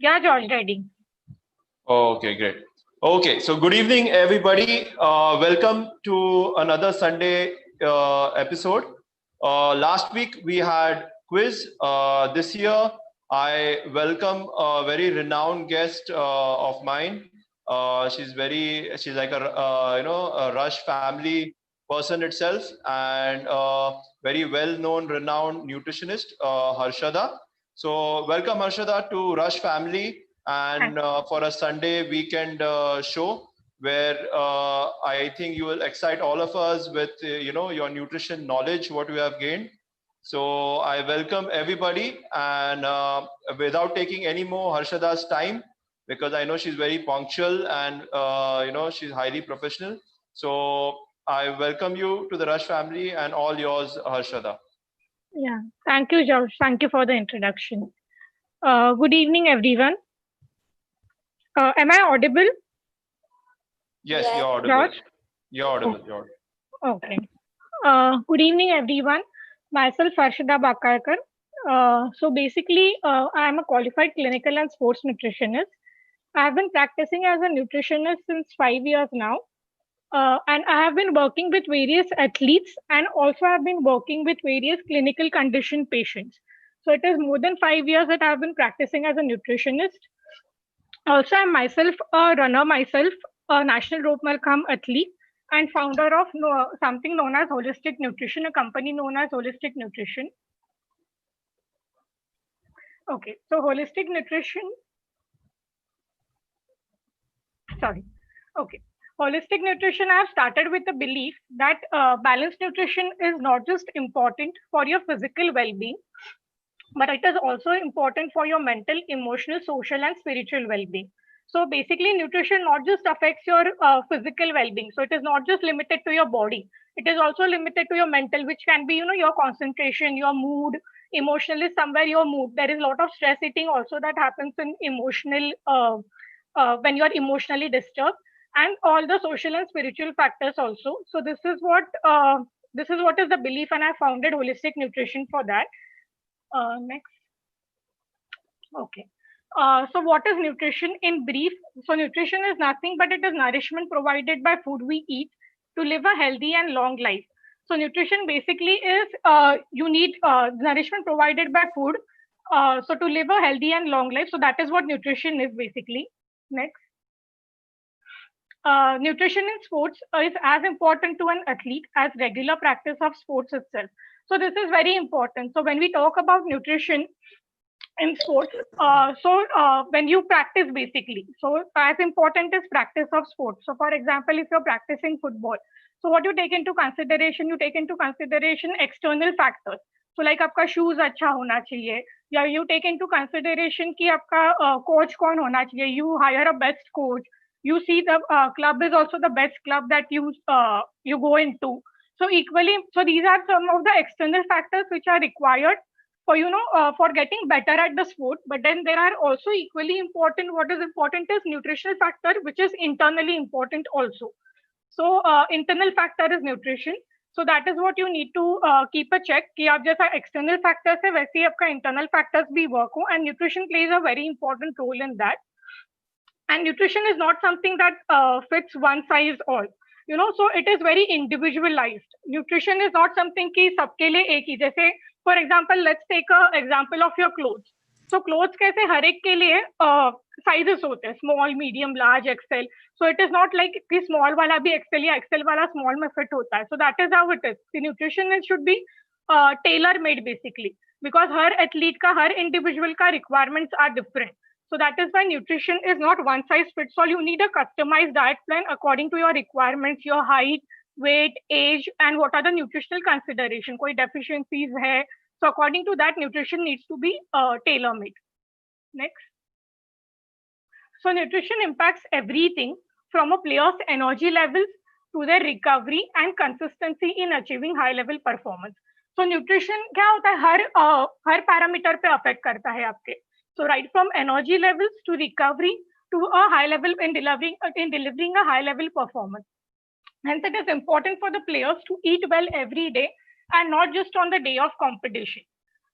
Yeah, George, ready. Okay, great. Okay, so good evening, everybody. Welcome to another Sunday episode. Last week we had quiz. This year I welcome a very renowned guest of mine. She's like a Rush family person itself, and very well-known, renowned nutritionist, Harshada. So welcome, Harshada, to Rush family and for a Sunday weekend show where I think you will excite all of us with your nutrition knowledge, what you have gained. So I welcome everybody, and without taking any more Harshada's time, because I know she's very punctual and she's highly professional. So I welcome you to the Rush family, and all yours, Harshada. Yeah, thank you, George. Thank you for the introduction. Good evening, everyone. Am I audible? Yes, you're audible. George? You're audible. You're audible. Okay. Good evening, everyone. Myself, Harshada Bakarkar. So basically, I am a qualified clinical and sports nutritionist. I have been practicing as a nutritionist since 5 years now. And I have been working with various athletes and also have been working with various clinical condition patients. So it is more than 5 years that I have been practicing as a nutritionist. Also, I'm myself a runner, a national rope Malkham athlete, and founder of something known as Holistic Nutrition, a company known as Holistic Nutrition. Okay, so Holistic Nutrition. Sorry. Okay. Holistic nutrition, I have started with the belief that balanced nutrition is not just important for your physical well-being, but it is also important for your mental, emotional, social, and spiritual well-being. So basically, nutrition not just affects your physical well-being. So it is not just limited to your body. It is also limited to your mental, which can be, your concentration, your mood, emotionally somewhere your mood. There is a lot of stress eating also that happens in emotional, when you are emotionally disturbed, and all the social and spiritual factors also. So this is what is the belief, and I founded Holistic Nutrition for that. Next. Okay. So what is nutrition in brief? So nutrition is nothing but it is nourishment provided by food we eat to live a healthy and long life. So nutrition basically is you need nourishment provided by food. So to live a healthy and long life. So that is what nutrition is basically. Next. Nutrition in sports is as important to an athlete as regular practice of sports itself. So this is very important. So when we talk about nutrition in sports, when you practice basically, so as important is practice of sports. So for example, if you're practicing football, so what you take into consideration, external factors. So like आपका shoes अच्छा होना चाहिए, या you take into consideration कि आपका coach कौन होना चाहिए. You hire a best coach. You see the club is also the best club that you go into. So equally, so these are some of the external factors which are required for for getting better at the sport. But then there are also equally important, what is important is nutritional factor, which is internally important also. So internal factor is nutrition. So that is what you need to keep a check कि आप जैसा external factors है वैसे ही आपका internal factors भी work हो, and nutrition plays a very important role in that. And nutrition is not something that fits one size all. So it is very individualized. Nutrition is not something कि सबके लिए एक ही. जैसे for example, let's take a example of your clothes. So clothes कैसे हर एक के लिए sizes होते हैं, small, medium, large, XL. So it is not like कि small वाला भी XL या XL वाला small में fit होता है. So that is how it is. The nutrition should be tailor made basically, because her athlete का, हर individual का requirements are different. So that is why nutrition is not one size fits all. You need a customized diet plan according to your requirements, your height, weight, age, and what are the nutritional consideration. कोई deficiencies है. So according to that, nutrition needs to be tailor-made. Next. So nutrition impacts everything from a player's energy levels to their recovery and consistency in achieving high-level performance. So nutrition क्या होता है, हर parameter पे affect करता है आपके. So right from energy levels to recovery to a high level in delivering a high level performance. Hence, it is important for the players to eat well every day and not just on the day of competition.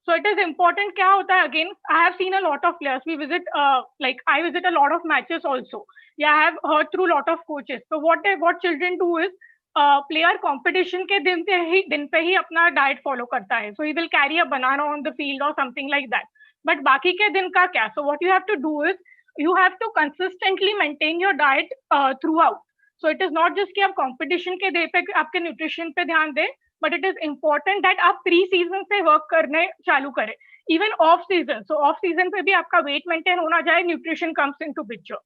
So it is important. क्या होता है, again, I have seen a lot of players. We visit, I visit a lot of matches also. Yeah, I have heard through a lot of coaches. So what children do is, player competition के दिन पे ही अपना diet follow करता है. So he will carry a banana on the field or something like that. But बाकी के दिन का क्या? So what you have to do is, you have to consistently maintain your diet throughout. So it is not just कि आप competition के day पे आपके nutrition पे ध्यान दें, but it is important that आप प्री सीजन से वर्क करने चालू करें, इवन ऑफ सीजन. सो ऑफ सीजन पे भी आपका वेट मेंटेन होना चाहिए, न्यूट्रिशन कम्स इनटू पिक्चर.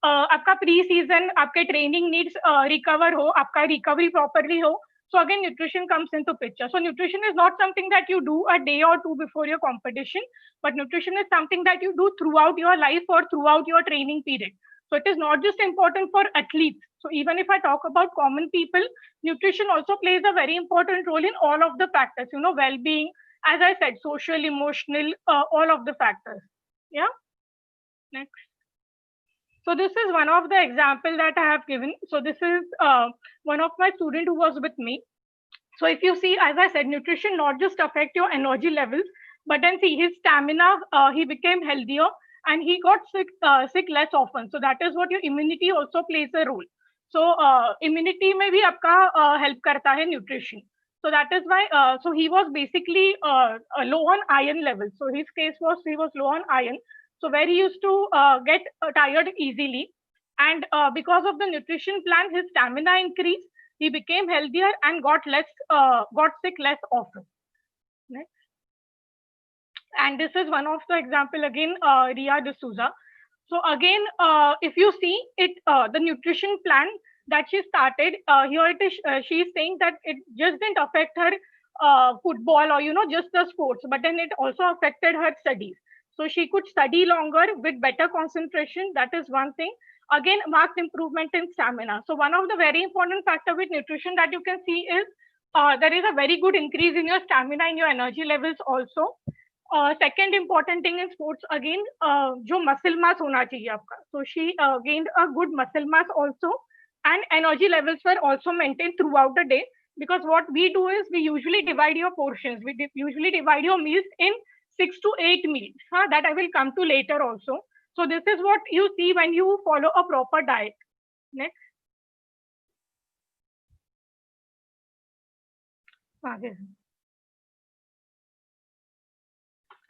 आपका प्री सीजन, आपके ट्रेनिंग नीड्स रिकवर हो, आपका रिकवरी प्रॉपरली हो, so again nutrition comes into picture. So nutrition is not something that you do a day or two before your competition, but nutrition is something that you do throughout your life or throughout your training period. So it is not just important for athletes. So even if I talk about common people, nutrition also plays a very important role in all of the factors, well-being, as I said, social, emotional, all of the factors. Yeah. Next. So this is one of the example that I have given. So this is one of my student who was with me. So if you see, as I said, nutrition not just affect your energy levels, but then see his stamina, he became healthier and he got sick less often. So that is what your immunity also plays a role. So immunity में भी आपका help करता है nutrition. So that is why, so he was basically low on iron level. So his case was, he was low on iron. So where he used to get tired easily. And because of the nutrition plan, his stamina increased, he became healthier and got sick less often. Next. And this is one of the example again, Ria D'Souza. So again, if you see it, the nutrition plan that she started, here it is, she is saying that it just didn't affect her football or, just the sports, but then it also affected her studies. So she could study longer with better concentration. That is one thing. Again, marked improvement in stamina. So one of the very important factor with nutrition that you can see is there is a very good increase in your stamina and your energy levels also. Second important thing in sports, again, जो muscle mass होना चाहिए आपका. So she gained a good muscle mass also, and energy levels were also maintained throughout the day. Because what we do is we usually divide your portions. We usually divide your meals in 6 to 8 meals. That I will come to later also. So this is what you see when you follow a proper diet. Next.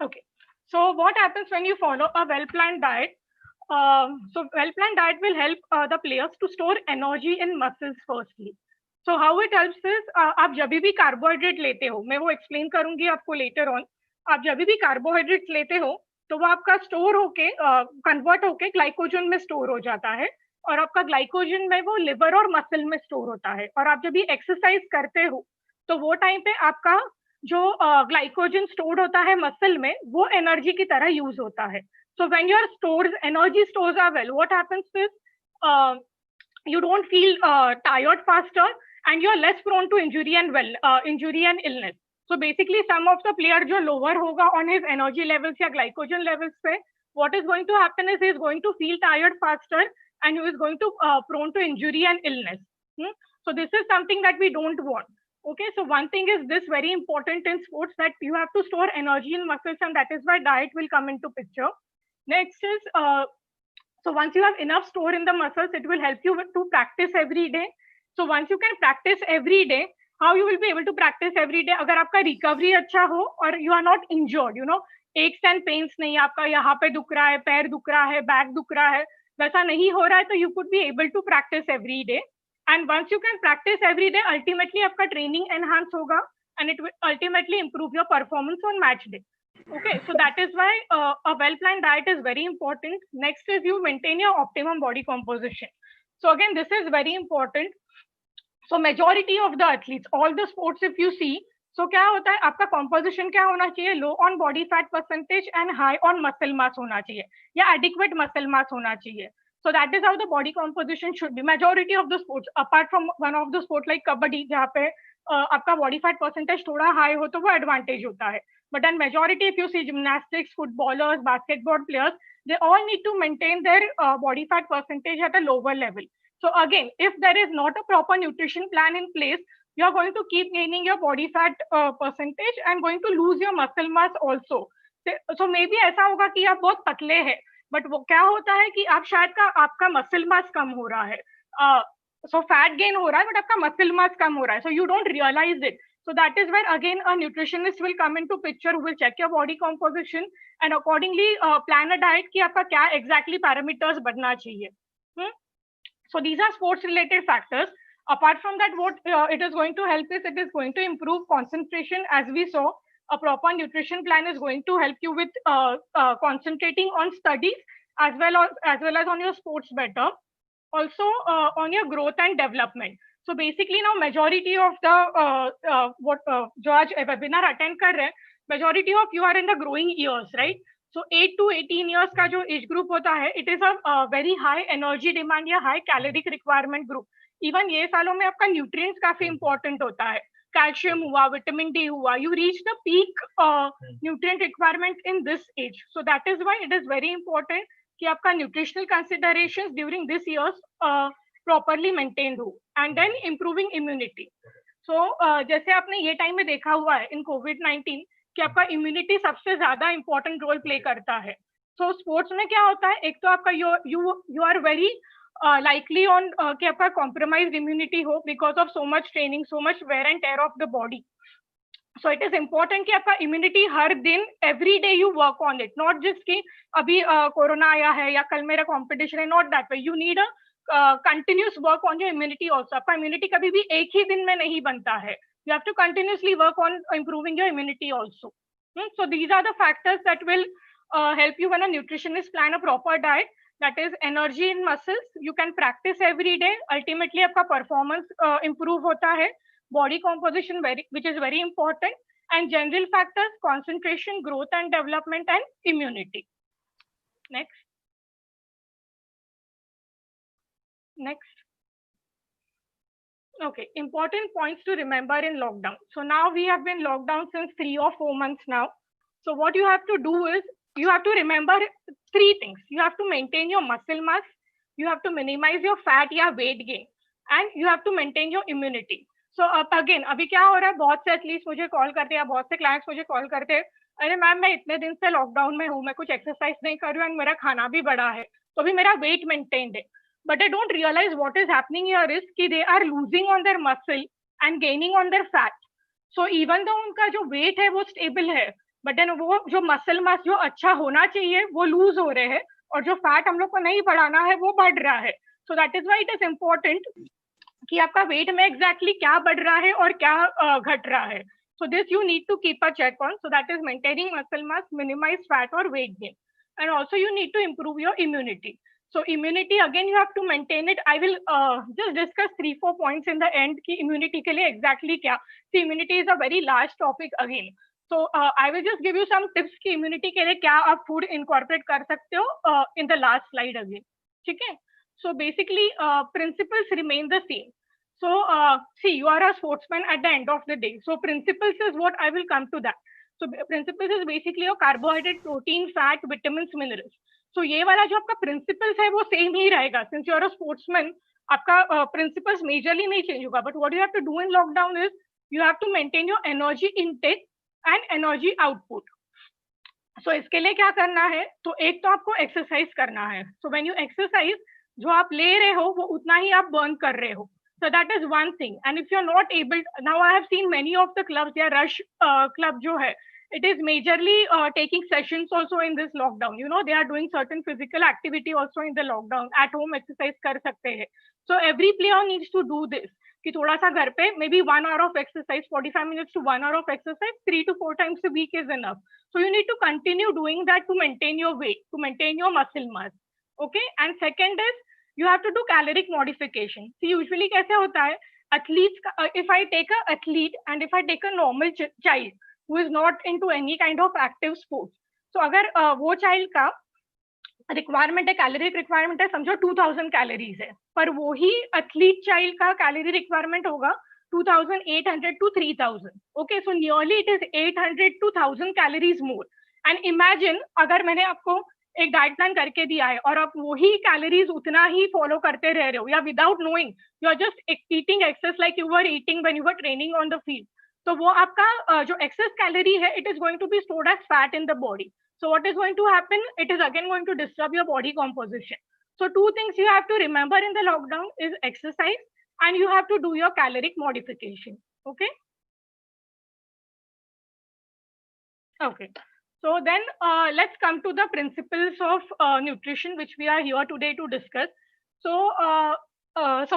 Okay. So what happens when you follow a well-planned diet? So well-planned diet will help the players to store energy in muscles firstly. So how it helps is, आप जब भी carbohydrate लेते हो, मैं वो explain करूंगी आपको later on. आप जब भी कार्बोहाइड्रेट लेते हो तो वो आपका स्टोर होके कन्वर्ट होके ग्लाइकोजन में स्टोर हो जाता है, और आपका ग्लाइकोजन में वो लिवर और मसल में स्टोर होता है. और आप जब भी एक्सरसाइज करते हो तो वो टाइम पे आपका जो ग्लाइकोजन स्टोर्ड होता है मसल में, वो एनर्जी की तरह यूज होता है. So when your energy stores are well, what happens is you don't feel tired faster and you're less prone to injury and illness. So basically some of the player जो lower होगा on his energy levels या glycogen levels पे, what is going to happen is he is going to feel tired faster and he is going to prone to injury and illness. So this is something that we don't want. Okay, so one thing is this very important in sports, that you have to store energy in muscles, and that is why diet will come into picture. Next is, so once you have enough store in the muscles, it will help you to practice every day. So once you can practice every day, how you will be able to practice every day? अगर आपका recovery अच्छा हो और you are not injured, aches and pains नहीं, आपका यहाँ पे दुख रहा है, पैर दुख रहा है, back दुख रहा है, वैसा नहीं हो रहा है, तो you could be able to practice every day. And once you can practice every day, ultimately आपका training enhance होगा and it will ultimately improve your performance on match day. Okay, so that is why a well-planned diet is very important. Next is you maintain your optimum body composition. So again, this is very important. So majority of the athletes, all the sports, if you see, so क्या होता है, आपका composition क्या होना चाहिए? Low on body fat percentage and high on muscle mass होना चाहिए, या adequate muscle mass होना चाहिए. So that is how the body composition should be. Majority of the sports, apart from one of the sport like kabaddi, जहाँ पे आपका body fat percentage थोड़ा high हो तो वो advantage होता है. But then majority, if you see gymnastics, footballers, basketball players, they all need to maintain their body fat percentage at a lower level. So again, if there is not a proper nutrition plan in place, you are going to keep gaining your body fat percentage and going to lose your muscle mass also. So maybe ऐसा होगा कि आप बहुत पतले हैं, but वो क्या होता है कि आप शायद का आपका मसल मास कम हो रहा है, so fat gain हो रहा है, but आपका muscle mass कम हो रहा है, so you don't realize it. So that is where again a nutritionist will come into picture, who will check your body composition and accordingly plan a diet कि आपका क्या exactly parameters बढ़ना चाहिए. So these are sports related factors. Apart from that, what it is going to help is it is going to improve concentration. As we saw, a proper nutrition plan is going to help you with concentrating on studies as well as on your sports better. Also on your growth and development. So basically now majority of the जो आज webinar attend कर रहे हैं, majority of you are in the growing years, right? So 8 to 18 years का जो age group होता है, it is a very high energy demand या high caloric requirement group. Even ये सालों में आपका nutrients काफी important होता है, calcium हुआ, vitamin D हुआ, you reach the peak nutrient requirement in this age. So that is why it is very important कि आपका nutritional considerations during this years properly maintained हो, and then improving immunity. So जैसे आपने ये time में देखा हुआ है in COVID-19 कि आपका इम्यूनिटी सबसे ज्यादा इंपॉर्टेंट रोल प्ले करता है. सो स्पोर्ट्स में क्या होता है, एक तो आपका you are very likely on कि आपका कॉम्प्रोमाइज इम्यूनिटी हो because of so much training, so much wear and tear of the body. So it is important कि आपका इम्यूनिटी हर दिन every day you work on it, not just कि अभी corona आया है या कल मेरा कॉम्पिटिशन है, not that way. You need a continuous work on your immunity also. आपका इम्यूनिटी कभी भी एक ही दिन में नहीं बनता है. You have to continuously work on improving your immunity also. So these are the factors that will help you when a nutritionist plan a proper diet. That is energy in muscles. You can practice every day. Ultimately, आपका performance improve होता है. Body composition which is very important. And general factors, concentration, growth and development, and immunity. Next. Okay, important points to remember in lockdown. So now we have been locked down since 3 or 4 months now. So what you have to do is you have to remember 3 things. You have to maintain your muscle mass, you have to minimize your fat या weight gain, and you have to maintain your immunity. So again अभी क्या हो रहा है, बहुत से athletes मुझे call करते हैं, बहुत से क्लाइंट्स मुझे कॉल करते हैं, अरे मैम मैं इतने दिन से लॉकडाउन में हूँ, मैं कुछ एक्सरसाइज नहीं कर रही हूँ, मेरा खाना भी बढ़ा है, तो भी मेरा वेट मेंटेन्ड है. But they don't realize what is happening here is कि they are losing on their muscle and gaining on their fat. So even though उनका जो weight है वो stable है, but then वो जो muscle mass जो अच्छा होना चाहिए वो lose हो रहे हैं, और जो fat हम लोग को नहीं बढ़ाना है वो बढ़ रहा है. So that is why it is important कि आपका weight में exactly क्या बढ़ रहा है और क्या घट रहा है. So this you need to keep a check on. So that is maintaining muscle mass, minimize fat or weight gain, and also you need to improve your immunity. So immunity again you have to maintain it. I will just discuss 3-4 points in the end कि immunity के लिए exactly क्या. See, immunity is a very large topic again. So I will just give you some tips कि immunity के लिए क्या आप food incorporate कर सकते हो in the last slide again. ठीक है? So basically principles remain the same. So see, you are a sportsman at the end of the day. So principles is what I will come to that. So principles is basically your carbohydrate, protein, fat, vitamins, minerals. So ये वाला जो आपका principles है वो same ही रहेगा. Since you are a sportsman, आपका principles majorly नहीं चेंज होगा. But what you have to do in lockdown is you have to maintain your energy intake and energy output. So इसके लिए क्या करना है, तो एक तो आपको एक्सरसाइज करना है. सो व्हेन यू एक्सरसाइज, जो आप ले रहे हो वो उतना ही आप बर्न कर रहे हो. So that is one thing. And if you're not able, now I have seen many of the clubs, their rush club जो है, it is majorly taking sessions also in this lockdown. You know, they are doing certain physical activity also in the lockdown. At home exercise कर सकते हैं. So every player needs to do this. कि थोड़ा सा घर पे maybe 1 hour of exercise, 45 minutes to 1 hour of exercise, 3 to 4 times a week is enough. So you need to continue doing that to maintain your weight, to maintain your muscle mass. Okay. And second is you have to do caloric modification. See, usually कैसे होता है, athletes, if I take a athlete and if I take a normal child who is not into any kind of active sports, so अगर वो child का requirement है, caloric requirement है, समझो 2000 calories है, पर वो ही एथलीट चाइल्ड का कैलोरी रिक्वायरमेंट होगा 2800 to 3000. Okay, so nearly it is 800 to 1000 calories more. And imagine अगर मैंने आपको एक डाइट प्लान करके दिया है और आप वही कैलोरीज उतना ही फॉलो करते रह रहे हो, या without knowing you are just eating excess like you were eating when you were training on the field, तो वो आपका जो एक्सेस कैलोरी है it is going to be stored as fat in the body. So what is going to happen? It is again going to disturb your body composition. So two things you have to remember in the lockdown is exercise and you have to do your caloric modification. Okay. Okay. So then let's come to the principles of nutrition, which we are here today to discuss. So,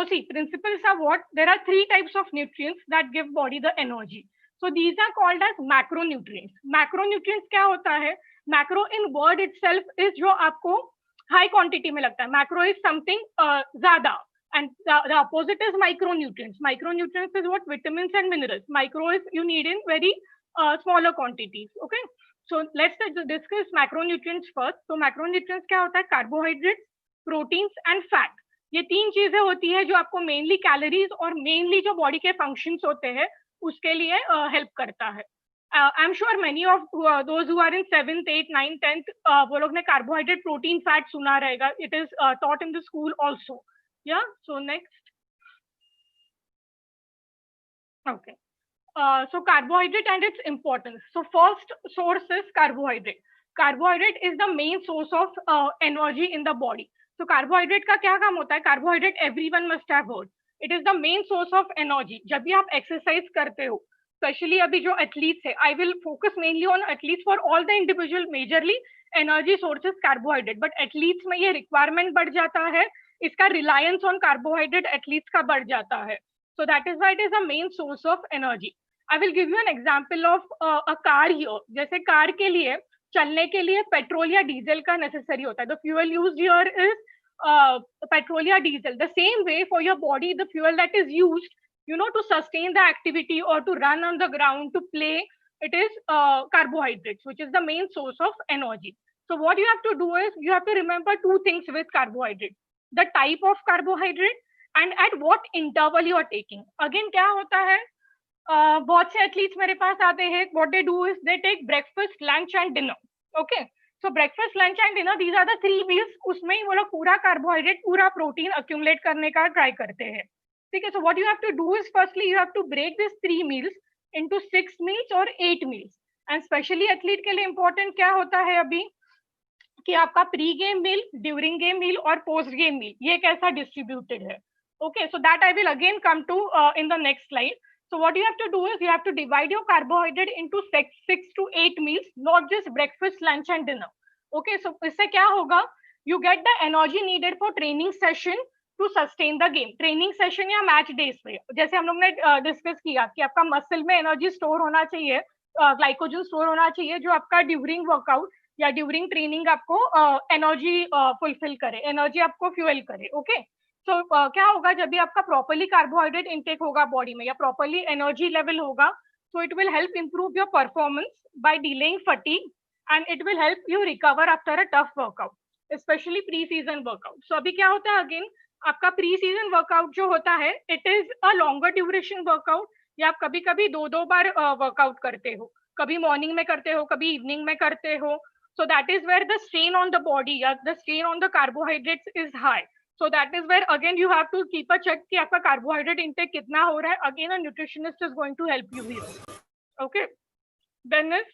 see, principles are what? There are three types of nutrients that give body the energy. So these are called as macronutrients. Macronutrients क्या होता है? Macro in word itself is जो आपको high quantity में लगता है. Macro is something ज़्यादा. And the opposite is micronutrients. Micronutrients is what? Vitamins and minerals. Micro is you need in very smaller quantities. Okay. So let's discuss macronutrients first. So macronutrients क्या होता है? Carbohydrates, proteins and fat. ये तीन चीजें होती है जो आपको मेनली कैलोरीज और मेनली जो बॉडी के फंक्शंस होते हैं उसके लिए हेल्प करता है. I am sure many of those who are in 7th 8th 9th 10th वो लोग ने कार्बोहाइड्रेट प्रोटीन फैट सुना रहेगा. It is taught in the school also. Yeah so next. Okay. So carbohydrate and its importance. So first source is carbohydrate. Carbohydrate is the main source of energy in the body. So carbohydrate का क्या काम होता है? Carbohydrate everyone must have heard. It is the main source of energy. जब भी आप exercise करते हो, especially अभी जो athletes है, I will focus mainly on athletes. For all the individual majorly energy source is carbohydrate. But athletes में ये requirement बढ़ जाता है, इसका reliance on carbohydrate athletes का बढ़ जाता है. So that is why it is the main source of energy. I will give you an example of a car here. जैसे कार के लिए चलने के लिए पेट्रोल या डीजल का नेसेसरी होता है. The fuel used here is petrol या diesel. The same way for your body, the fuel that is used, you know, to sustain the activity or to run on the ground, to play, it is carbohydrates, which is the main source of energy. So what you have to do is you have to remember two things with carbohydrate: the type of carbohydrate and at what interval you are taking. Again, क्या होता है? बहुत से athletes मेरे पास आते हैं. What they do is they take breakfast, lunch and dinner. Okay. So breakfast, lunch and dinner, these are the 3 meals. उसमें ही वो लोग पूरा कार्बोहाइड्रेट, पूरा प्रोटीन अक्यूमुलेट करने का ट्राई करते हैं. ठीक है. So what you have to do is firstly you have to break this 3 meals into 6 meals और 8 मील्स. एंड स्पेशली एथलीट के लिए इंपॉर्टेंट क्या होता है अभी कि आपका pre game meal, during game meal और पोस्ट गेम मील ये कैसा डिस्ट्रीब्यूटेड है. Okay. So that I will again come to in the next slide. So what you have to do is you have to divide your carbohydrate into 6 to 8 meals, not just breakfast, lunch and dinner. Okay, so इससे क्या होगा? You get the energy needed for training session to sustain the game. Training session या match days पे जैसे हम लोग ने discuss किया कि आपका मसल में एनर्जी स्टोर होना चाहिए, ग्लाइकोजन स्टोर होना चाहिए जो आपका ड्यूरिंग वर्कआउट या ड्यूरिंग ट्रेनिंग आपको एनर्जी फुलफिल करे, एनर्जी आपको फ्यूएल करे. ओके. So, क्या होगा जब भी आपका प्रॉपरली कार्बोहाइड्रेट इनटेक होगा बॉडी में या प्रॉपरली एनर्जी लेवल होगा, so it will help improve your performance by delaying fatigue and it will help you recover after a tough workout, specially pre season workout. So अभी क्या होता है again आपका pre season workout जो होता है it is a longer duration workout, या आप कभी कभी 2 बार वर्कआउट करते हो, कभी मॉर्निंग में करते हो, कभी इवनिंग में करते हो. So that is where the strain on the body या the strain on the carbohydrates is high. So that is where again you have to keep a check कि आपका carbohydrate intake कितना हो रहा है. Again a nutritionist is going to help you here. Okay. Then is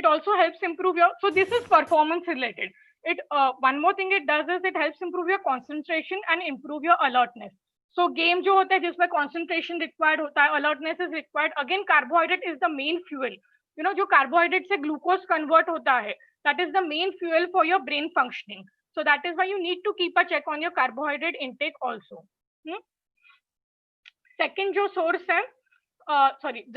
it also helps improve your. So this is performance related. It one more thing it does is it helps improve your concentration and improve your alertness. So game जो होता है जिसमें concentration required होता है, alertness is required. Again carbohydrate is the main fuel. You know जो carbohydrate से glucose convert होता है, that is the main fuel for your brain functioning. So that is why you need to keep a check on your carbohydrate intake also. Second जो source है,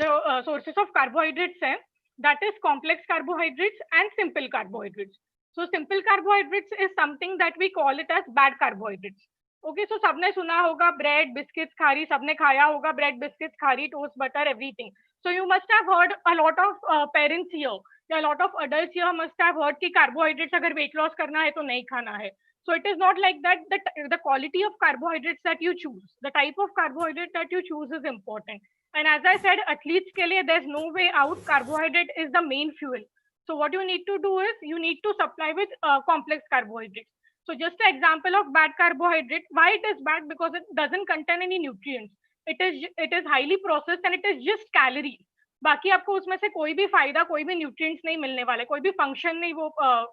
the sources of carbohydrates है, that is complex carbohydrates and simple carbohydrates. So simple carbohydrates is something that we call it as bad carbohydrates. Okay, so सबने सुना होगा bread, biscuits, खारी, सबने खाया होगा bread, biscuits, Khari, toast, butter, everything. So you must have heard a lot of parents here. A lot of adults here must have heard कि carbohydrates अगर weight loss करना है तो नहीं खाना है. So it is not like that. The quality of carbohydrates that you choose, the type of carbohydrate that you choose is important. And as I said, athletes के लिए there's no way out. Carbohydrate is the main fuel. So what you need to do is you need to supply with complex carbohydrates. So just an example of bad carbohydrate. Why it is bad? Because it doesn't contain any nutrients. It is highly processed and it is just calories. बाकी आपको उसमें से कोई भी फायदा, कोई भी nutrients नहीं मिलने वाले, कोई भी फंक्शन नहीं वो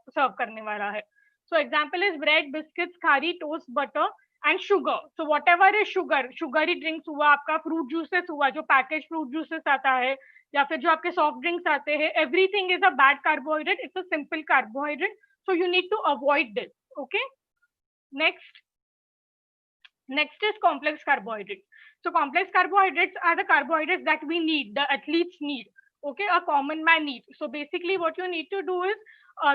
सर्व करने वाला है. So example is bread, biscuits, khari, toast, butter and sugar. So whatever is sugar, sugary drinks हुआ, आपका fruit juices हुआ, जो packaged fruit juices आता है, या फिर जो आपके soft drinks आते हैं, everything is a bad carbohydrate. It's a simple carbohydrate. So you need to avoid this. Okay. Next is complex carbohydrates. So complex carbohydrates are the carbohydrates that we need, the athletes need. Okay, a common man needs. So basically what you need to do is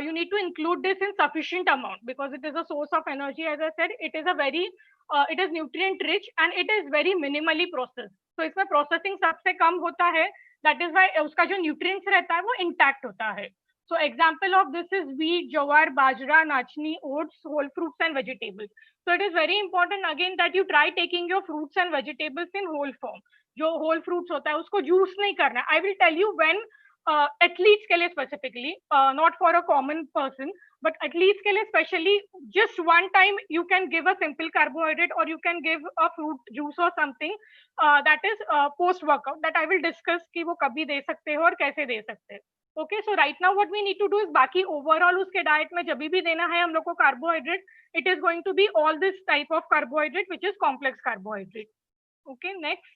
you need to include this in sufficient amount because it is a source of energy. As I said, it is it is nutrient rich and it is very minimally processed. So इसमें processing सबसे कम होता है. That is why उसका जो nutrients रहता है वो intact होता है. So example of this is wheat, jowar, bajra, nachni, oats, whole fruits and vegetables. So it is very important again that you try taking your fruits and vegetables in whole form. जो whole fruits होता है उसको juice नहीं करना. I will tell you when athletes के लिए specifically, not for a common person, but athletes के लिए specially, just one time you can give a simple carbohydrate or you can give a fruit juice or something that is post workout that I will discuss कि वो कभी दे सकते हो और कैसे दे सकते हैं. Okay, so right now what we need to do is बाकी overall उसके diet में जब भी देना है हम लोग को carbohydrate, it is going to be all this type of carbohydrate which is complex carbohydrate. Okay, next.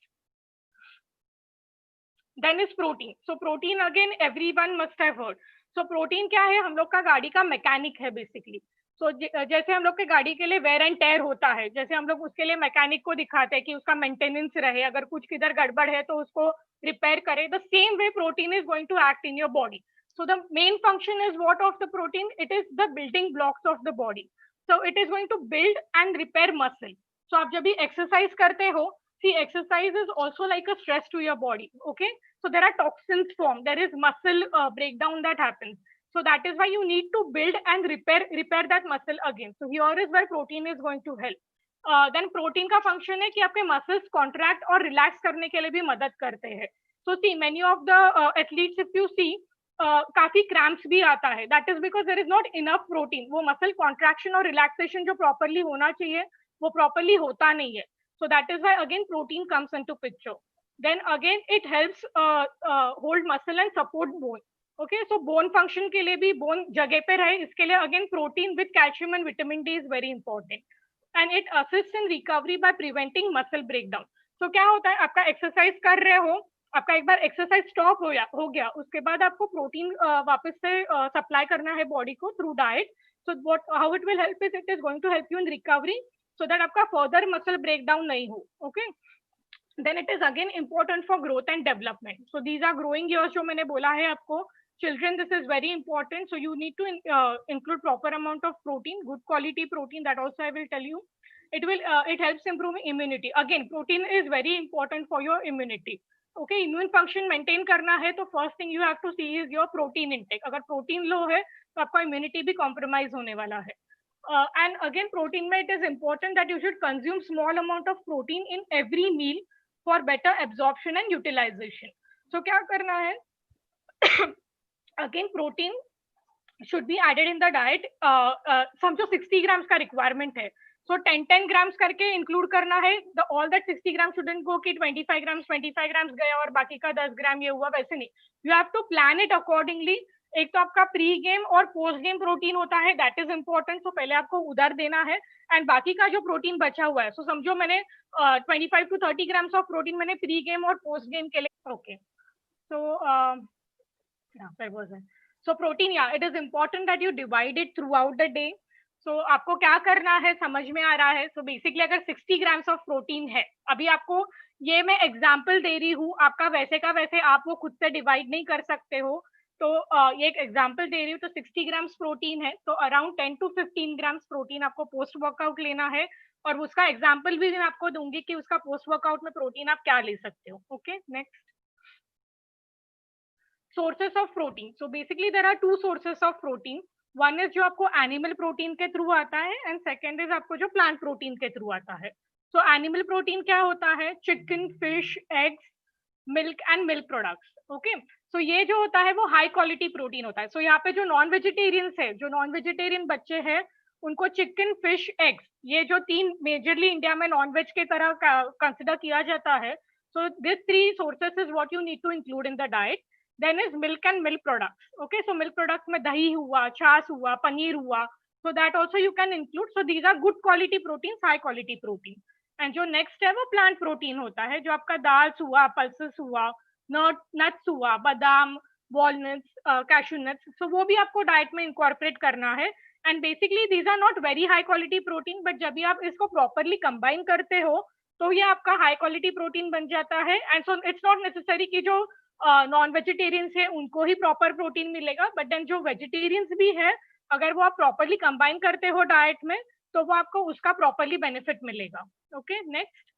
Then is protein. So protein again everyone must have heard. So protein क्या है? हम लोग का गाड़ी का मैकेनिक है basically. So जैसे हम लोग के गाड़ी के लिए वेयर एंड टेयर होता है, जैसे हम लोग उसके लिए मैकेनिक को दिखाते हैं कि उसका मेंटेनेंस रहे, अगर कुछ किधर गड़बड़ है तो उसको रिपेयर करे. The same way protein is going to act in your body. So the main function is what of the protein? It is the building blocks of the body. So it is going to build and repair muscle. So आप जब भी exercise करते हो, see exercise is also like a stress to your body. Okay, so there are toxins formed, there is muscle breakdown that happens. So that is why you need to build and repair that muscle again. So here is where protein is going to help. Then protein का function है कि आपके muscles contract और relax करने के लिए भी मदद करते हैं. So see many of the athletes if you see काफी cramps भी आता है. That is because there is not enough protein. वो muscle contraction और relaxation जो properly होना चाहिए वो properly होता नहीं है. So that is why again protein comes into picture. Then again it helps hold muscle and support bone. Okay, so bone function के लिए भी bone जगह पे रहे इसके लिए again protein with calcium and vitamin D is very important. And it assists in recovery by preventing muscle breakdown. So क्या होता है आपका exercise कर रहे हो, आपका एक बार exercise stop हो गया उसके बाद आपको protein वापस से supply करना है body को through diet. So how it will help is it is going to help you in recovery so that आपका further muscle breakdown नहीं हो. Okay. Then it is again important for growth and development. So these are growing years जो मैंने बोला है आपको. Children, this is very important. So you need to include proper amount of protein, good quality protein. That also I will tell you. It helps improve immunity. Again, protein is very important for your immunity. Okay, immune function maintain करना है तो first thing you have to see is your protein intake. अगर protein low है तो आपका immunity भी compromise होने वाला है. And again, protein में it is important that you should consume small amount of protein in every meal for better absorption and utilization. So क्या करना है? Again, protein should be added in the diet. समझो 60 grams का requirement है. So 10 grams करके include करना है. All that 60 grams shouldn't go कि 25 grams गया और बाकी का 10 gram ये हुआ, वैसे नहीं. You have to plan it accordingly. एक तो आपका प्री गेम और पोस्ट गेम प्रोटीन होता है, दैट इज इम्पोर्टेंट. तो पहले आपको उधर देना है एंड बाकी का जो प्रोटीन बचा हुआ है, सो समझो मैंने 25 to 30 grams ऑफ प्रोटीन मैंने प्री गेम और पोस्ट गेम के लिए. Okay, so so protein, yeah, it is important that you divide it throughout the day. So आपको क्या करना है समझ में आ रहा है. So basically अगर 60 grams of protein है, अभी आपको ये मैं एग्जाम्पल दे रही हूँ, आपका वैसे का वैसे आप वो खुद से डिवाइड नहीं कर सकते हो. तो ये एक एग्जाम्पल दे रही हूँ. तो 60 grams प्रोटीन है तो अराउंड 10 to 15 grams प्रोटीन आपको पोस्ट वर्कआउट लेना है. और उसका एग्जाम्पल भी मैं आपको दूंगी कि उसका पोस्ट वर्कआउट में प्रोटीन आप क्या ले सकते हो. Okay, next. Sources of protein. So basically there are two sources of protein. One is जो आपको animal protein के थ्रू आता है and second is आपको जो plant protein के थ्रू आता है. So animal protein क्या होता है? Chicken, fish, eggs, milk and milk products. Okay. सो ये जो होता है वो हाई क्वालिटी प्रोटीन होता है. सो यहाँ पे जो नॉन वेजिटेरियंस है, जो नॉन वेजिटेरियन बच्चे हैं, उनको चिकन, फिश, एग्स, ये जो 3 मेजरली इंडिया में नॉन वेज के तरह कंसिडर किया जाता है. So this 3 sources is what you need to include in the diet. Then is milk and milk products. Okay, so milk products में दही हुआ, छाछ हुआ, पनीर हुआ, so that also you can include. So these are good quality proteins, high quality protein. And जो next है वो plant protein होता है, जो आपका दाल्स हुआ, pulses हुआ, nuts हुआ, बादाम, walnuts, cashew nuts, so वो भी आपको डाइट में incorporate करना है. And basically these are not very high quality protein, but जब भी आप इसको properly combine करते हो तो ये आपका high quality protein बन जाता है. And so it's not necessary कि जो नॉन वेजिटेरियंस है उनको ही प्रॉपर प्रोटीन मिलेगा, बट देन जो वेजिटेरियंस भी है, अगर वो आप प्रॉपरली कंबाइन करते हो डाइट में तो वो आपको उसका प्रॉपरली बेनिफिट मिलेगा. Okay, next.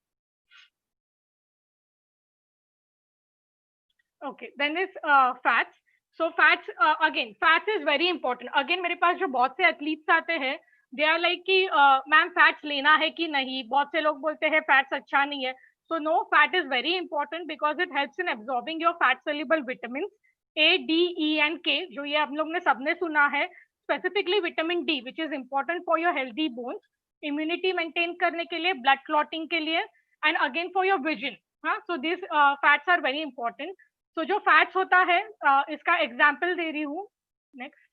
Okay, then is fats. So fats, again fats is very important. Again मेरे पास जो बहुत से एथलीट्स आते हैं, दे आर लाइक कि मैम फैट्स लेना है कि नहीं. बहुत से लोग बोलते हैं फैट्स अच्छा नहीं है. So no, fat is very important because it helps in absorbing your fat soluble vitamins A, D, E and K, जो ये हम लोग ने सबने सुना है. Specifically vitamin D, which is important for your healthy bones, immunity maintain करने के लिए, blood clotting के लिए, and again for your vision. हाँ, so these fats are very important. So जो fats होता है, इसका example दे रही हूँ. Next.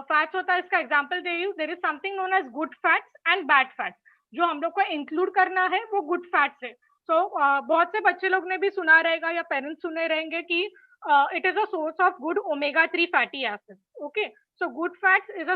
फैट्स होता है, इसका एग्जाम्पल दे रही हूँ. There is something known as good fats and bad fats. जो हम लोग को इंक्लूड करना है वो गुड फैट्स है. सो बहुत से बच्चे लोग ने भी सुना रहेगा या पेरेंट्स सुने रहेंगे कि it is a source of good omega 3 fatty acid. Okay, so good fats is a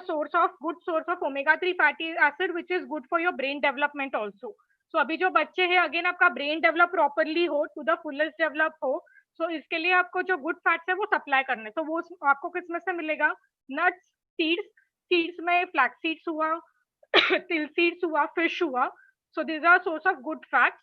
good source of omega 3 fatty acid which is good for your brain development also. So अभी जो बच्चे हैं, again आपका brain develop properly हो, to the fullest develop हो, so इसके लिए आपको जो गुड फैट्स है वो सप्लाई करने. तो वो आपको किस में से मिलेगा? Nuts, seeds. सीड्स में फ्लैक्स सीड्स हुआ, तिल सीड्स हुआ, फिश हुआ. So these are source of good fats.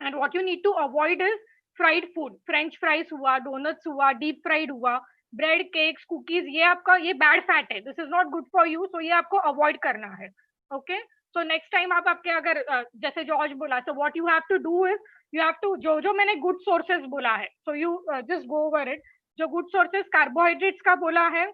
And what you need to avoid is fried food. French fries हुआ, donuts हुआ, deep fried हुआ, bread, cakes, cookies, ये आपका ये bad fat है. This is not good for you. So ये आपको avoid करना है. Okay? So next time आप आपके अगर जैसे जॉर्ज बोला, so what you have to do is you have to जो मैंने good sources बोला है, so you just go over it. जो good sources carbohydrates का बोला है,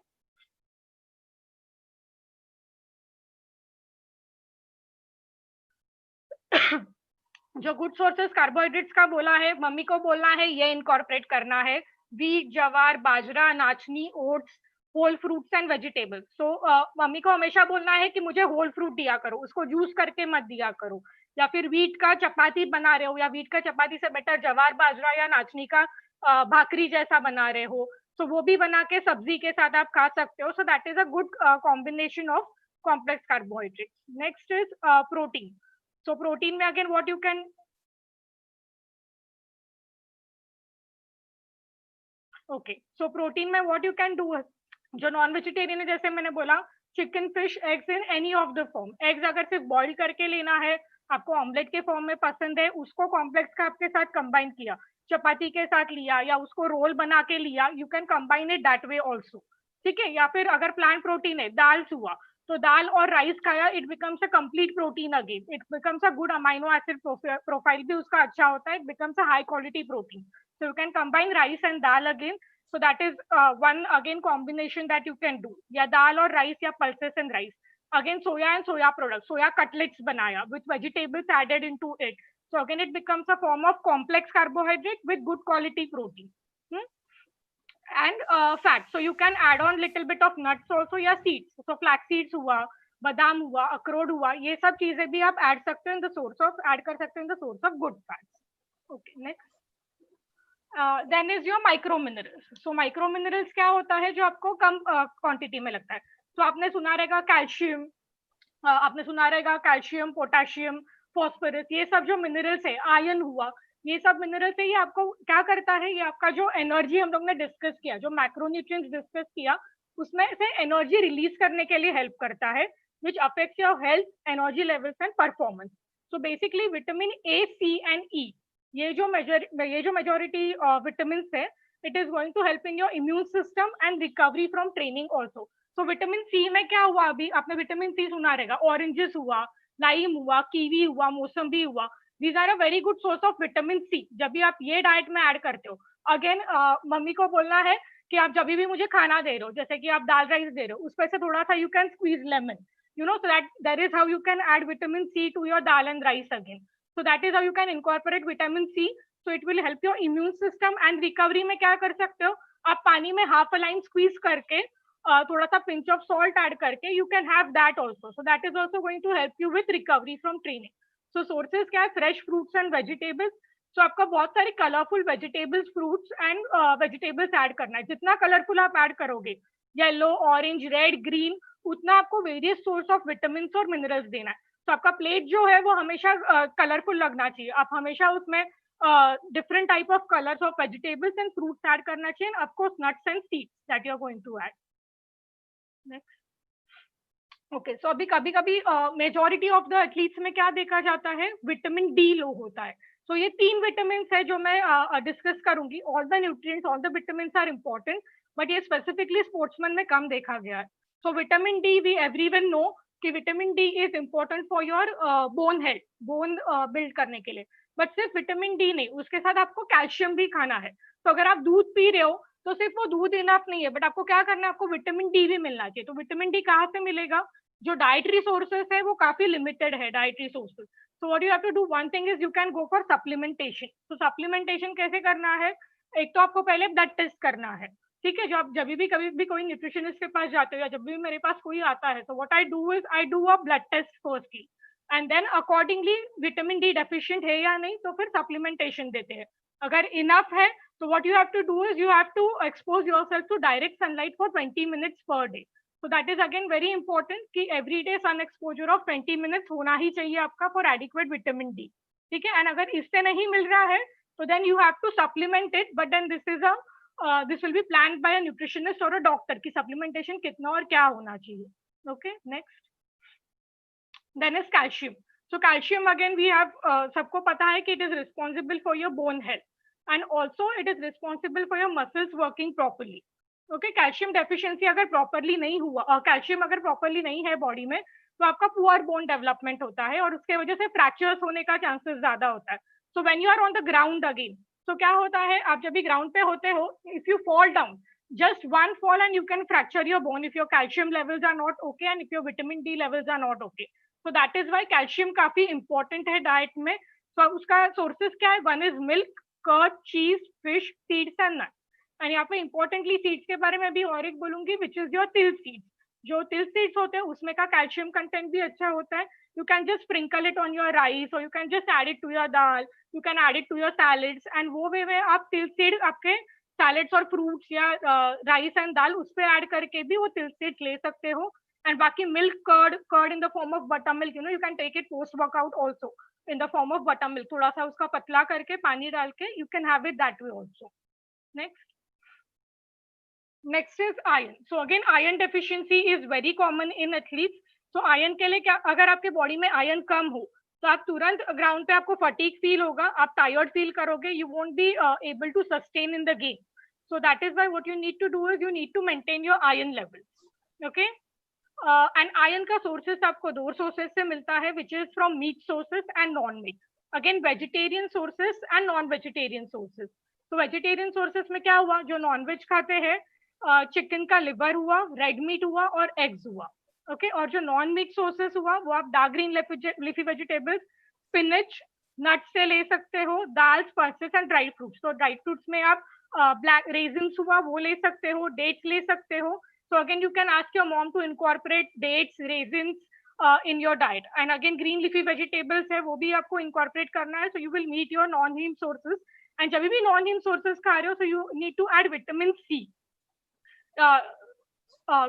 जो गुड सोर्सेस कार्बोहाइड्रेट्स का बोला है, मम्मी को बोलना है ये इनकॉर्पोरेट करना है. Wheat, jowar, bajra, nachni, oats, whole fruits and vegetables. So mummy को हमेशा बोलना है कि मुझे होल फ्रूट दिया करो, उसको जूस करके मत दिया करो. या फिर वीट का चपाती बना रहे हो, या वीट का चपाती से बेटर जवार, बाजरा या नाचनी का भाकरी जैसा बना रहे हो, तो वो भी बना के सब्जी के साथ आप खा सकते हो. So that is a good combination of complex carbohydrate. Next is protein. So protein में again what you can, okay, so protein में what you can do है, जो नॉन वेजिटेरियन है, जैसे मैंने बोला, chicken, fish, eggs in any of the form. Eggs अगर सिर्फ बॉईल करके लेना है, आपको ऑमलेट के फॉर्म में पसंद है, उसको कॉम्प्लेक्स कार्ब के साथ कंबाइन किया, चपाती के साथ लिया, या उसको रोल बना के लिया, you can combine it that way also. ठीक है. या फिर अगर प्लांट प्रोटीन है, दाल हुआ, तो दाल और राइस खाया, it becomes a complete protein again. It becomes a good amino acid profile भी उसका अच्छा होता है. It becomes a high quality protein. So you can combine rice and dal again. So that is one again combination that you can do. या दाल और rice या pulses and rice. Again soya and soya products. Soya cutlets बनाया with vegetables added into it. So again it becomes a form of complex carbohydrate with good quality protein. And fat. So you can add on little bit of nuts also या seeds. So flax seeds हुआ, बादाम हुआ, अखरोट हुआ, ये सब चीजें भी आप add सकते हो in the source of, add कर सकते हो in the source of good fats. Okay, next. Then is your micro minerals. So micro minerals क्या होता है जो आपको कम क्वांटिटी में लगता है. तो आपने सुना रहेगा कैल्शियम, आपने सुना रहेगा कैल्शियम, पोटेशियम, फॉस्फोरस, ये सब जो मिनरल्स है, आयरन हुआ, ये सब मिनरल्स है, ये आपको क्या करता है, ये आपका जो एनर्जी हम लोग ने डिस्कस किया, जो मैक्रोन्यूट्रिएंट्स डिस्कस किया, उसमें से एनर्जी रिलीज करने के लिए हेल्प करता है, which affects your health, energy levels and performance. So basically vitamin A, C and E, ये जो मेजोरिटी विटामिन है, it is going to help in your immune system and recovery from training also. So vitamin C में क्या हुआ, अभी आपने vitamin C सुना रहेगा, ऑरेंजेस हुआ, लाइम हुआ, कीवी हुआ, मौसम्बी हुआ, these are a very good source of vitamin C जब भी आप ये डाइट में ऐड करते हो. अगेन मम्मी को बोलना है कि आप जब भी मुझे खाना दे रहे हो, जैसे कि आप दाल राइस दे रहे हो, उसमें से थोड़ा सा you can squeeze lemon, you know, so that is how you can add vitamin C to your dal and rice again. So that is how you can incorporate vitamin C. So it will help your immune system. And recovery में क्या कर सकते हो, आप पानी में half a line squeeze करके थोड़ा सा pinch of salt add करके you can have that also. So that is also going to help you with recovery from training. So sources क्या है, fresh fruits and vegetables. So आपका बहुत सारे colourful vegetables, fruits and vegetables add करना है. जितना colourful आप add करोगे, येलो, ऑरेंज, रेड, ग्रीन, उतना आपको वेरियस सोर्स ऑफ विटामिन और मिनरल्स देना है. तो आपका प्लेट जो है वो हमेशा कलरफुल लगना चाहिए. आप हमेशा उसमें different type of colours of vegetables and fruits add करना चाहिए. Of course nuts and seeds that you are going to add. Next. Okay, so अभी कभी कभी मेजॉरिटी ऑफ द एथलीट्स में क्या देखा जाता है, विटामिन डी लो होता है. सो ये 3 विटामिन है जो मैं डिस्कस करूंगी. All the nutrients, all the vitamin are important, but ये स्पेसिफिकली स्पोर्ट्समैन में कम देखा गया है. So vitamin D, we everyone know कि vitamin D is important for your bone health, bone build करने के लिए. But सिर्फ vitamin D नहीं, उसके साथ आपको कैल्शियम भी खाना है. तो अगर आप दूध पी रहे हो तो सिर्फ वो दूध इनफ नहीं है, बट आपको क्या करना है, आपको विटामिन डी भी मिलना चाहिए. तो विटामिन डी कहाँ से मिलेगा, जो डाइटरी सोर्सेस है वो काफी लिमिटेड है, dietary sources. So what you have to do, one thing is you can go for supplementation. तो सप्लीमेंटेशन कैसे करना है, एक तो आपको पहले ब्लड टेस्ट करना है. ठीक है, जो आप जब भी कभी भी कोई न्यूट्रिशनिस्ट के पास जाते हो या जब भी मेरे पास कोई आता है, तो what I do is I do a blood test firstly, and then accordingly vitamin D deficient है या नहीं, तो फिर सप्लीमेंटेशन देते हैं. अगर इनफ है तो what you have to do is you have to expose yourself to direct sunlight for 20 minutes per day. So that is again very important कि everyday sun exposure of 20 minutes होना ही चाहिए आपका फॉर एडिक्वेट विटामिन डी. ठीक है, and अगर इससे नहीं मिल रहा है तो then you have to supplement it, but then this will be planned by a nutritionist or a doctor कि supplementation कितना और क्या होना चाहिए. Okay, next. Then is calcium. So calcium again we have सबको पता है कि it is responsible for your bone health and also it is responsible for your muscles working properly. Okay, calcium deficiency अगर properly नहीं हुआ, calcium अगर properly नहीं है body में, तो आपका poor bone development होता है और उसके वजह से fractures होने का chances ज्यादा होता है. So when you are on the ground again, तो क्या होता है, आप जब भी ग्राउंड पे होते हो, if you fall down, just one fall and you can fracture your bone if your calcium levels are not okay and if your vitamin D levels are not okay. So that is why calcium काफी important है diet में. तो उसका sources क्या है, one is milk, curd, cheese, fish, seeds and nuts. And यहाँ पे importantly seeds के बारे में भी और एक बोलूंगी, विच इज योर तिल सीड्स. जो तिल सीड्स होते हैं उसमें का कैल्शियम कंटेंट भी अच्छा होता है. You can just sprinkle it on your rice or you can just add it to your dal, you can add it to your salads, and वो वे में आप तिल सीड आपके salads और fruits या rice and dal उस पे add करके भी वो तिल सीड ले सकते हो. and बाकी milk, curd in the form of buttermilk, you know, you can take it post workout also in the form of buttermilk. थोड़ा सा उसका पतला करके पानी डाल के you can have it that way also. Next is iron. So again iron deficiency is very common in athletes. तो iron के लिए क्या, अगर आपके बॉडी में आयरन कम हो तो आप तुरंत ग्राउंड पे आपको फटीग फील होगा, आप टायर्ड फील करोगे, you won't be able to sustain in the game. So that is why what you need to do is you need to maintain your iron level. Okay, and iron का sources आपको 2 sources से मिलता है, which is from meat sources and non meat. Again vegetarian sources and non vegetarian sources. तो vegetarian sources में क्या हुआ, जो नॉन वेज खाते हैं, चिकन का लिवर हुआ, रेड मीट हुआ और एग्स हुआ. ओके, और जो नॉन मीट सोर्सेस हुआ वो आप dark green leafy vegetables, spinach, nuts से ले सकते हो, dals, pulses and dry fruits. तो ड्राई फ्रूट्स में आप ब्लैक रेजिन्स हुआ वो ले सकते हो, डेट्स ले सकते हो. So again you can ask your mom to incorporate dates, raisins in your diet. And again green leafy vegetables है वो भी आपको इनकॉर्पोरेट करना है. So you will meet your non heme sources. And जब भी नॉन हीम सोर्सेस खा रहे हो, so you need to add vitamin C.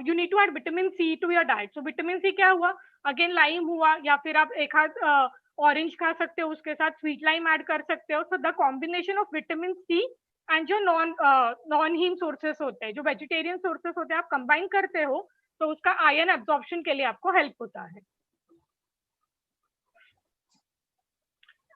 You need to add vitamin C to your diet. So vitamin C क्या हुआ, again lime हुआ, या फिर आप एक हाथ ऑरेंज खा सकते हो, उसके साथ स्वीट लाइम ऐड कर सकते हो. So the combination of vitamin C and जो नॉन हीम सोर्सेस होते हैं, जो वेजिटेरियन सोर्सेस होते हैं, आप कंबाइन करते हो तो उसका आयरन एब्जॉर्प्शन के लिए आपको हेल्प होता है.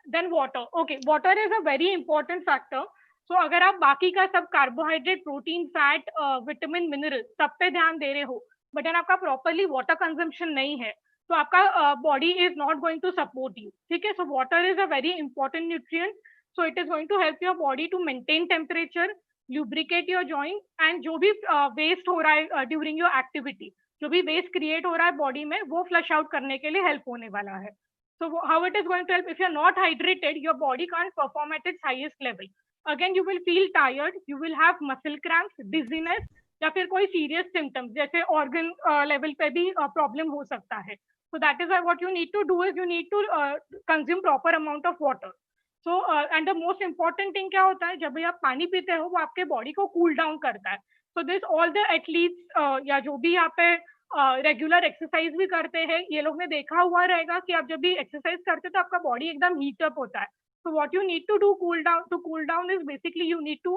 Then water. Okay, water is a very important factor. तो अगर आप बाकी का सब carbohydrate, protein, fat, vitamin, mineral सब पे ध्यान दे रहे हो, बट आपका प्रॉपरली वाटर कंजम्पशन नहीं है, तो आपका body is not going to support you, ठीक है. So water is a very important nutrient. So it is going to help your body to maintain temperature, lubricate your joint, and जो भी waste हो रहा है ड्यूरिंग योर एक्टिविटी, जो भी waste create हो रहा है बॉडी में, वो फ्लश आउट करने के लिए हेल्प होने वाला है. So how it is going to help? If you're not hydrated, your body can't perform at its highest level. Again, you will feel tired, you will have muscle cramps, dizziness, या फिर कोई serious symptoms जैसे organ level पे भी problem हो सकता है. So that is why what you need to do is you need to consume proper amount of water. So and the most important thing क्या होता है, जब भी आप पानी पीते हो वो आपके बॉडी को कूल डाउन करता है. So this all the athletes या जो भी यहाँ पे रेगुलर एक्सरसाइज भी करते हैं, ये लोग ने देखा हुआ रहेगा कि आप जब भी एक्सरसाइज करते हो तो आपका बॉडी एकदम हीटअप होता है. So what you need to do to cool down is basically you need to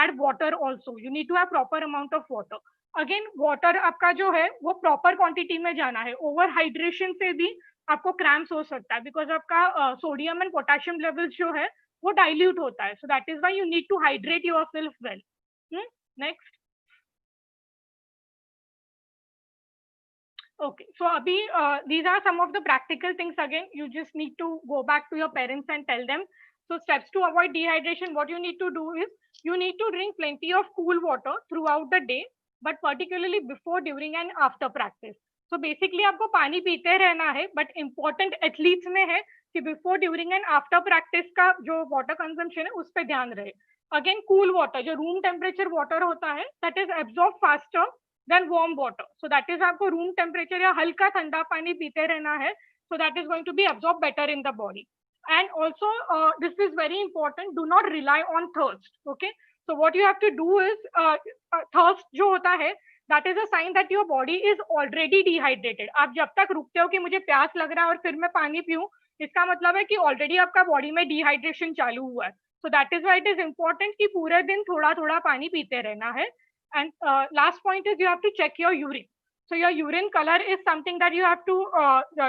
add water also. You need to have proper amount of water. Again water आपका जो है वो प्रॉपर क्वांटिटी में जाना है. ओवर हाइड्रेशन से भी आपको क्रैम्प्स हो सकता है, बिकॉज आपका सोडियम एंड पोटेशियम लेवल्स जो है वो डाइल्यूट होता है. So that is why you need to hydrate yourself well. Next. Okay, so Abhi, these are some of the practical things. Again, you just need to go back to your parents and tell them. So steps to avoid dehydration, what you need to do is you need to drink plenty of cool water throughout the day, but particularly before, during and after practice. So basically आपको पानी पीते रहना है, but important athletes में है कि before, during and after practice का जो water consumption है उस पे ध्यान रहे. Again, cool water, जो room temperature water होता है, that is absorbed faster than warm water. So that is आपको room temperature या हल्का ठंडा पानी पीते रहना है. So that is going to be absorbed better in the body. And also this is very important, do not rely on thirst. Okay, so what you have to do is thirst जो होता है, that is a sign that your body is already dehydrated. आप जब तक रुकते हो कि मुझे प्यास लग रहा है और फिर मैं पानी पीऊं, इसका मतलब है कि ऑलरेडी आपका बॉडी में डिहाइड्रेशन चालू हुआ है. So that is why it is important कि पूरे दिन थोड़ा थोड़ा पानी पीते रहना है. And last point is you have to check your urine. So your urine color is something that you have to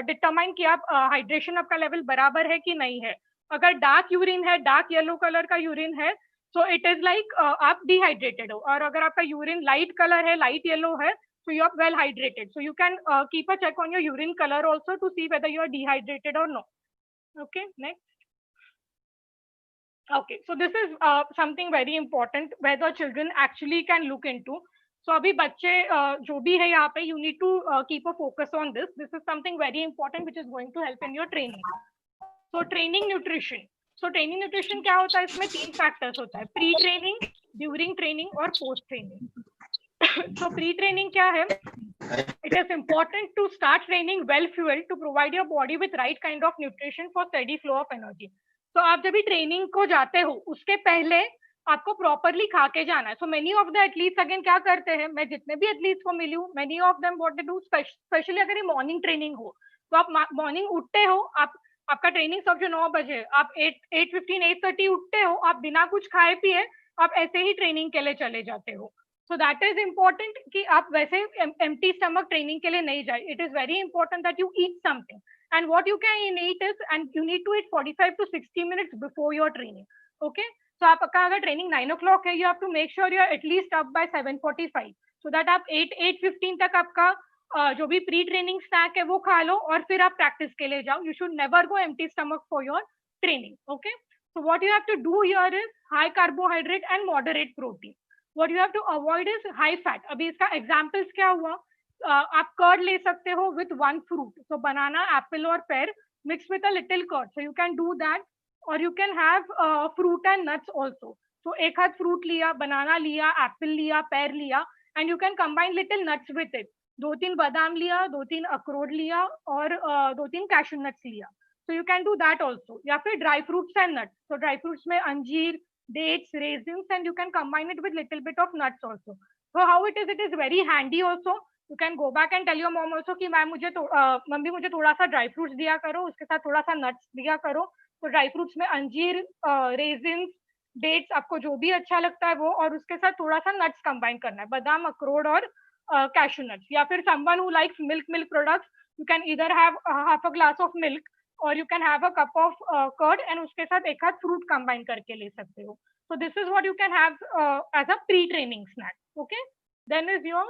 determine कि आप hydration आपका level बराबर है कि नहीं है. अगर dark urine है, dark yellow color का urine है, so it is like आप dehydrated हो. और अगर आपका urine light color है, light yellow है, so you are well hydrated. So you can keep a check on your urine color also to see whether you are dehydrated or not. Okay, next. Okay, so this is something very important where the children actually can look into. So अभी बच्चे जो भी है यहाँ पे, you need to keep a focus on this. This is something very important which is going to help in your training. So training nutrition. So training nutrition क्या होता है, इसमें 3 factors होता है, pre training, during training और post training. So pre training क्या है? It is important to start training well fueled to provide your body with right kind of nutrition for steady flow of energy. तो आप जब भी training को जाते हो उसके पहले आपको प्रॉपरली खा के जाना है. So many of the athletes again क्या करते हैं, मैं जितने भी एथलीट्स को मिली हूँ, many of them what they do, specially अगर ये मॉर्निंग ट्रेनिंग हो तो आप मॉर्निंग उठते हो, आपका ट्रेनिंग समझो 9 बजे, आप 8:15 8:30 उठते हो, आप बिना कुछ खाए पिए आप ऐसे ही ट्रेनिंग के लिए चले जाते हो. सो दैट इज इम्पोर्टेंट कि आप वैसे एम्प्टी स्टमक ट्रेनिंग के लिए नहीं जाए. It is very important that you eat something. And what you can eat is, and you need to eat 45 to 60 minutes before your training. Okay, so आपका अगर training 9 o'clock है, you have to make sure you are at least up by 7:45, so that आप 8:15 तक आपका जो भी pre training snack है वो खा लो और फिर आप प्रैक्टिस के लिए जाओ. You should never go empty stomach for your training. Okay, so what you have to do here is high carbohydrate and moderate protein. What you have to avoid is high fat. अभी इसका examples क्या हुआ, आप curd ले सकते हो with 1 fruit. So banana, apple और pear mix with a little curd. So you can do that. और you can have fruit and nuts also. So एक हाथ फ्रूट लिया, बनाना लिया, एप्पल लिया, पेर लिया, and you can combine little nuts with it. 2-3 बादाम लिया, 2-3 अखरोट लिया और 2-3 कैशू नट्स लिया. सो you can do that also. या फिर dry fruits and nuts. So dry fruits में अंजीर, dates, raisins, and you can combine it with little bit of nuts also. So how it is very handy also. You can go back and tell your mom also कि ma'am mummy मुझे थोड़ा सा dry fruits दिया करो, उसके साथ थोड़ा सा नट्स दिया करो. तो ड्राई फ्रूट्स में अंजीर, रेजिन्स, डेट्स, आपको जो भी अच्छा लगता है वो, और उसके साथ थोड़ा सा नट्स कंबाइन करना है, बादाम, अखरोट और कैशू नट्स. या फिर someone who likes milk products, you can either have half a glass of milk और you can have a cup of curd and उसके साथ एक हाथ फ्रूट कंबाइन करके ले सकते हो. So this is what you can have as a pre-training snack. Okay, then is your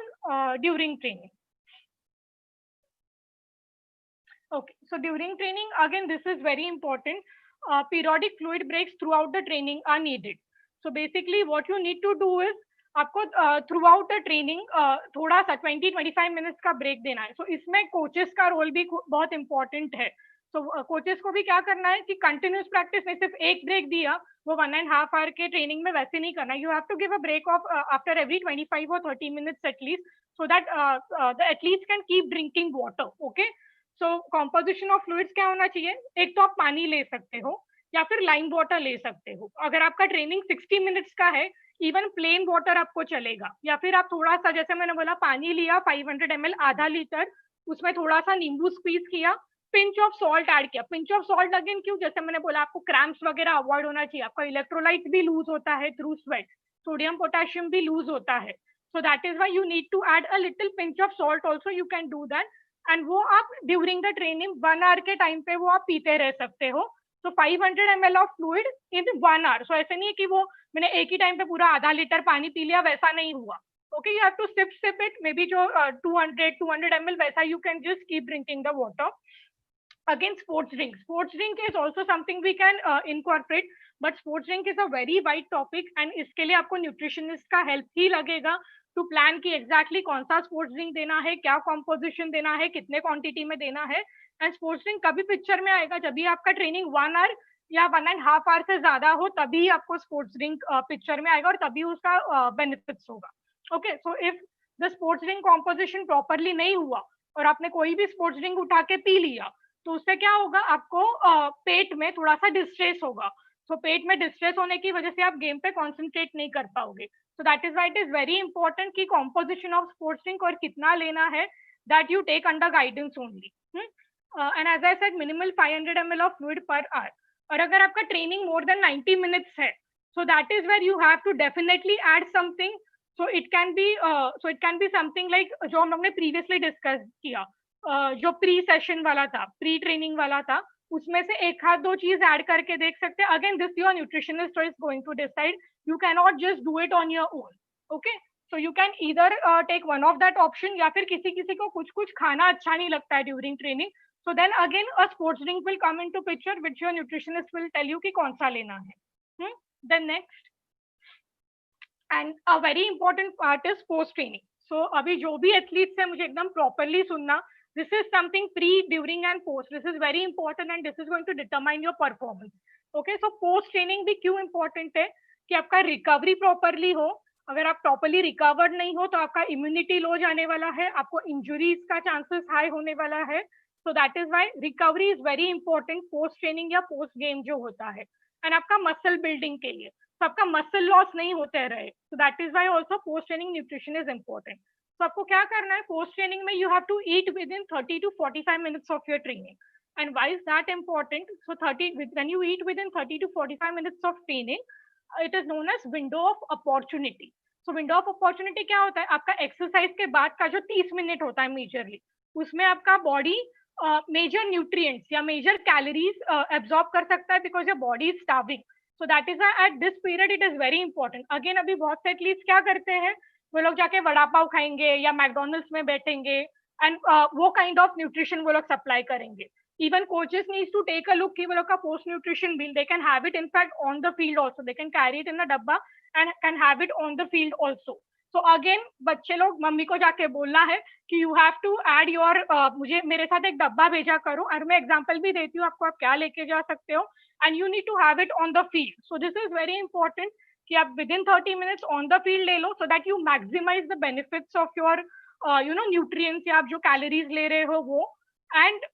during training. Okay, so during training, again, this is very important. Periodic fluid breaks throughout the training are needed. So basically, what you need to do is आपको through out the training थोड़ा सा 20-25 minutes का break देना है. सो इसमें coaches का role भी बहुत इंपॉर्टेंट है. तो कोचेस को भी क्या करना है कि कंटिन्यूस प्रैक्टिस में सिर्फ एक ब्रेक दिया वो 1.5 आवर के ट्रेनिंग में वैसे नहीं करना. You have to give a break off after every 25 और 30 minutes at least, so that the athletes can keep drinking water. Okay, so composition of fluids क्या होना चाहिए? एक तो आप पानी ले सकते हो या फिर लाइम वाटर ले सकते हो. अगर आपका ट्रेनिंग 60 मिनट्स का है, इवन प्लेन वाटर आपको चलेगा. या फिर आप थोड़ा सा, जैसे मैंने बोला, पानी लिया 500 ml, आधा लीटर, उसमें थोड़ा सा नींबू स्क्वीज किया, पिंच ऑफ सॉल्ट ऐड किया. पिंच ऑफ सॉल्ट अगेन क्यों? जैसे मैंने बोला, आपको क्रैम्प्स वगैरह अवॉइड होना चाहिए. आपका इलेक्ट्रोलाइट भी लूज होता है थ्रू स्वेट, सोडियम पोटेशियम भी लूज होता है. So that is why you need to add a little pinch of salt also. You can do that. And वो आप ड्यूरिंग द ट्रेनिंग 1 आवर के टाइम पे वो आप पीते रह सकते हो. तो 500 ml of fluid in 1 hour. So ऐसे नहीं है कि वो मैंने एक ही टाइम पे पूरा आधा लीटर पानी पी लिया, वैसा नहीं हुआ. Okay, you have to sip it. Maybe जो 200 ml वैसा you can just keep drinking the water. Again, sports drink is also something we can incorporate, but sports drink is a very wide topic and इसके लिए आपको nutritionist का help ही लगेगा to plan की exactly कौन सा sports drink देना है, क्या कॉम्पोजिशन देना है, कितने क्वांटिटी में देना है. एंड स्पोर्ट्स ड्रिंक कभी पिक्चर में आएगा जब भी आपका ट्रेनिंग 1 आवर या 1.5 आवर से ज्यादा हो, तभी आपको स्पोर्ट्स ड्रिंक पिक्चर में आएगा और तभी उसका बेनिफिट्स होगा. Okay, so if the sports drink composition properly नहीं हुआ और आपने कोई भी स्पोर्ट्स ड्रिंक उठा के पी लिया, तो उससे क्या होगा? आपको पेट में थोड़ा सा डिस्ट्रेस होगा. तो पेट में डिस्ट्रेस होने की वजह से आप गेम पे कॉन्सेंट्रेट नहीं कर पाओगे. So that is why it is very important कि कॉम्पोजिशन ऑफ स्पोर्ट्स ड्रिंक और कितना लेना है, that you take under guidance only. And as I said, minimal 500 ml of fluid per hour. और अगर आपका ट्रेनिंग मोर देन 90 मिनट्स है, so that is where you have to definitely add something. So it can be something like जो हम लोग ने previously discuss किया, जो प्री सेशन वाला था, प्री ट्रेनिंग वाला था, उसमें से एक हाथ दो चीज ऐड करके देख सकते हैं. Again, this your nutritionist is going to decide. You can not just do it on your own. Okay, so you can either take one of that option, या फिर किसी किसी को कुछ कुछ खाना अच्छा नहीं लगता है during training. So then again a sports drink will come into picture which your nutritionist will tell you कि कौन सा लेना है. Then next and a very important part is post training. So अभी जो भी एथलीट्स है, मुझे एकदम प्रॉपरली सुनना. This is something pre, during and post. This is very important and this is going to determine your performance. Okay, so post training भी क्यों important है? कि आपका रिकवरी प्रॉपरली हो. अगर आप प्रॉपरली रिकवर्ड नहीं हो तो आपका इम्यूनिटी लो जाने वाला है, आपको इंजुरीज का चांसेस हाई होने वाला है. So that is why recovery is very important post training या पोस्ट गेम जो होता है. एंड आपका मसल बिल्डिंग के लिए, तो आपका मसल लॉस नहीं होते रहे. So that is why also post training nutrition is important. तो आपको क्या करना है? पोस्ट ट्रेनिंग में you have to eat within 30 to 45 minutes of your training. And why is that important? So 30 when you eat within 30 to 45 minutes of training, it is known as window of opportunity. So window of opportunity क्या होता है? आपका exercise के बाद का जो 30 minute होता है मेजरली, उसमें आपका बॉडी मेजर न्यूट्रिएंट्स या मेजर कैलोरीज एब्जॉर्ब कर सकता है because your body is starving. So that is at this period it is very important. Again, अभी बहुत से एथलीट्स क्या करते हैं, वो लोग जाके वड़ा पाव खाएंगे या मैकडोनल्ड्स में बैठेंगे एंड वो काइंड ऑफ न्यूट्रिशन वो लोग सप्लाई करेंगे. Even coaches needs to take a look कि वो लोग का post nutrition bill, they can have it in fact on the field also. They can carry it in a डब्बा and can have it on the field also. So again, बच्चे लोग mummy को जाके बोलना है कि you have to add your, मुझे मेरे साथ एक डब्बा भेजा करो. और मैं एग्जाम्पल भी देती हूँ आपको, आप क्या लेके जा सकते हो. And you need to have it on the field. So this is very important कि आप within 30 minutes on the field ले लो, so that you maximize the benefits of your nutrients या आप जो कैलोरीज ले रहे हो वो. And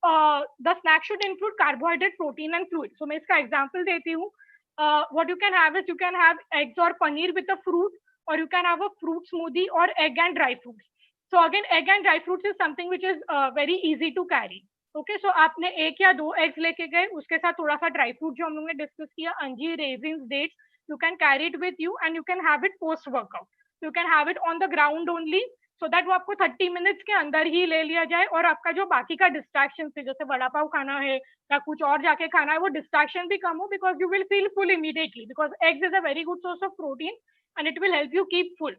the snack should include carbohydrate, protein and fluid. So मैं इसका एग्जांपल देती हूँ. What you can have is, you can have eggs और पनीर विद अ फ्रूट, और you can have a fruit smoothie और egg and dry fruits. So again, egg and dry fruits is something which is very easy to carry. Okay, so आपने 1 या 2 eggs लेके गए, उसके साथ थोड़ा सा ड्राई फ्रूट जो हम लोग ने डिस्कस किया, अंजीर, raisins, dates, you can carry it with you and you can have it post workout. You can have it on the ground only, so that वो आपको 30 मिनट्स के अंदर ही ले लिया जाए. और आपका जो बाकी का डिस्ट्रैक्शन है, जैसे वड़ा पाव खाना है या कुछ और जाके खाना है, वो डिस्ट्रैक्शन भी कम हो, because you will feel full immediately, because eggs is a very good source of protein and it will help you keep full.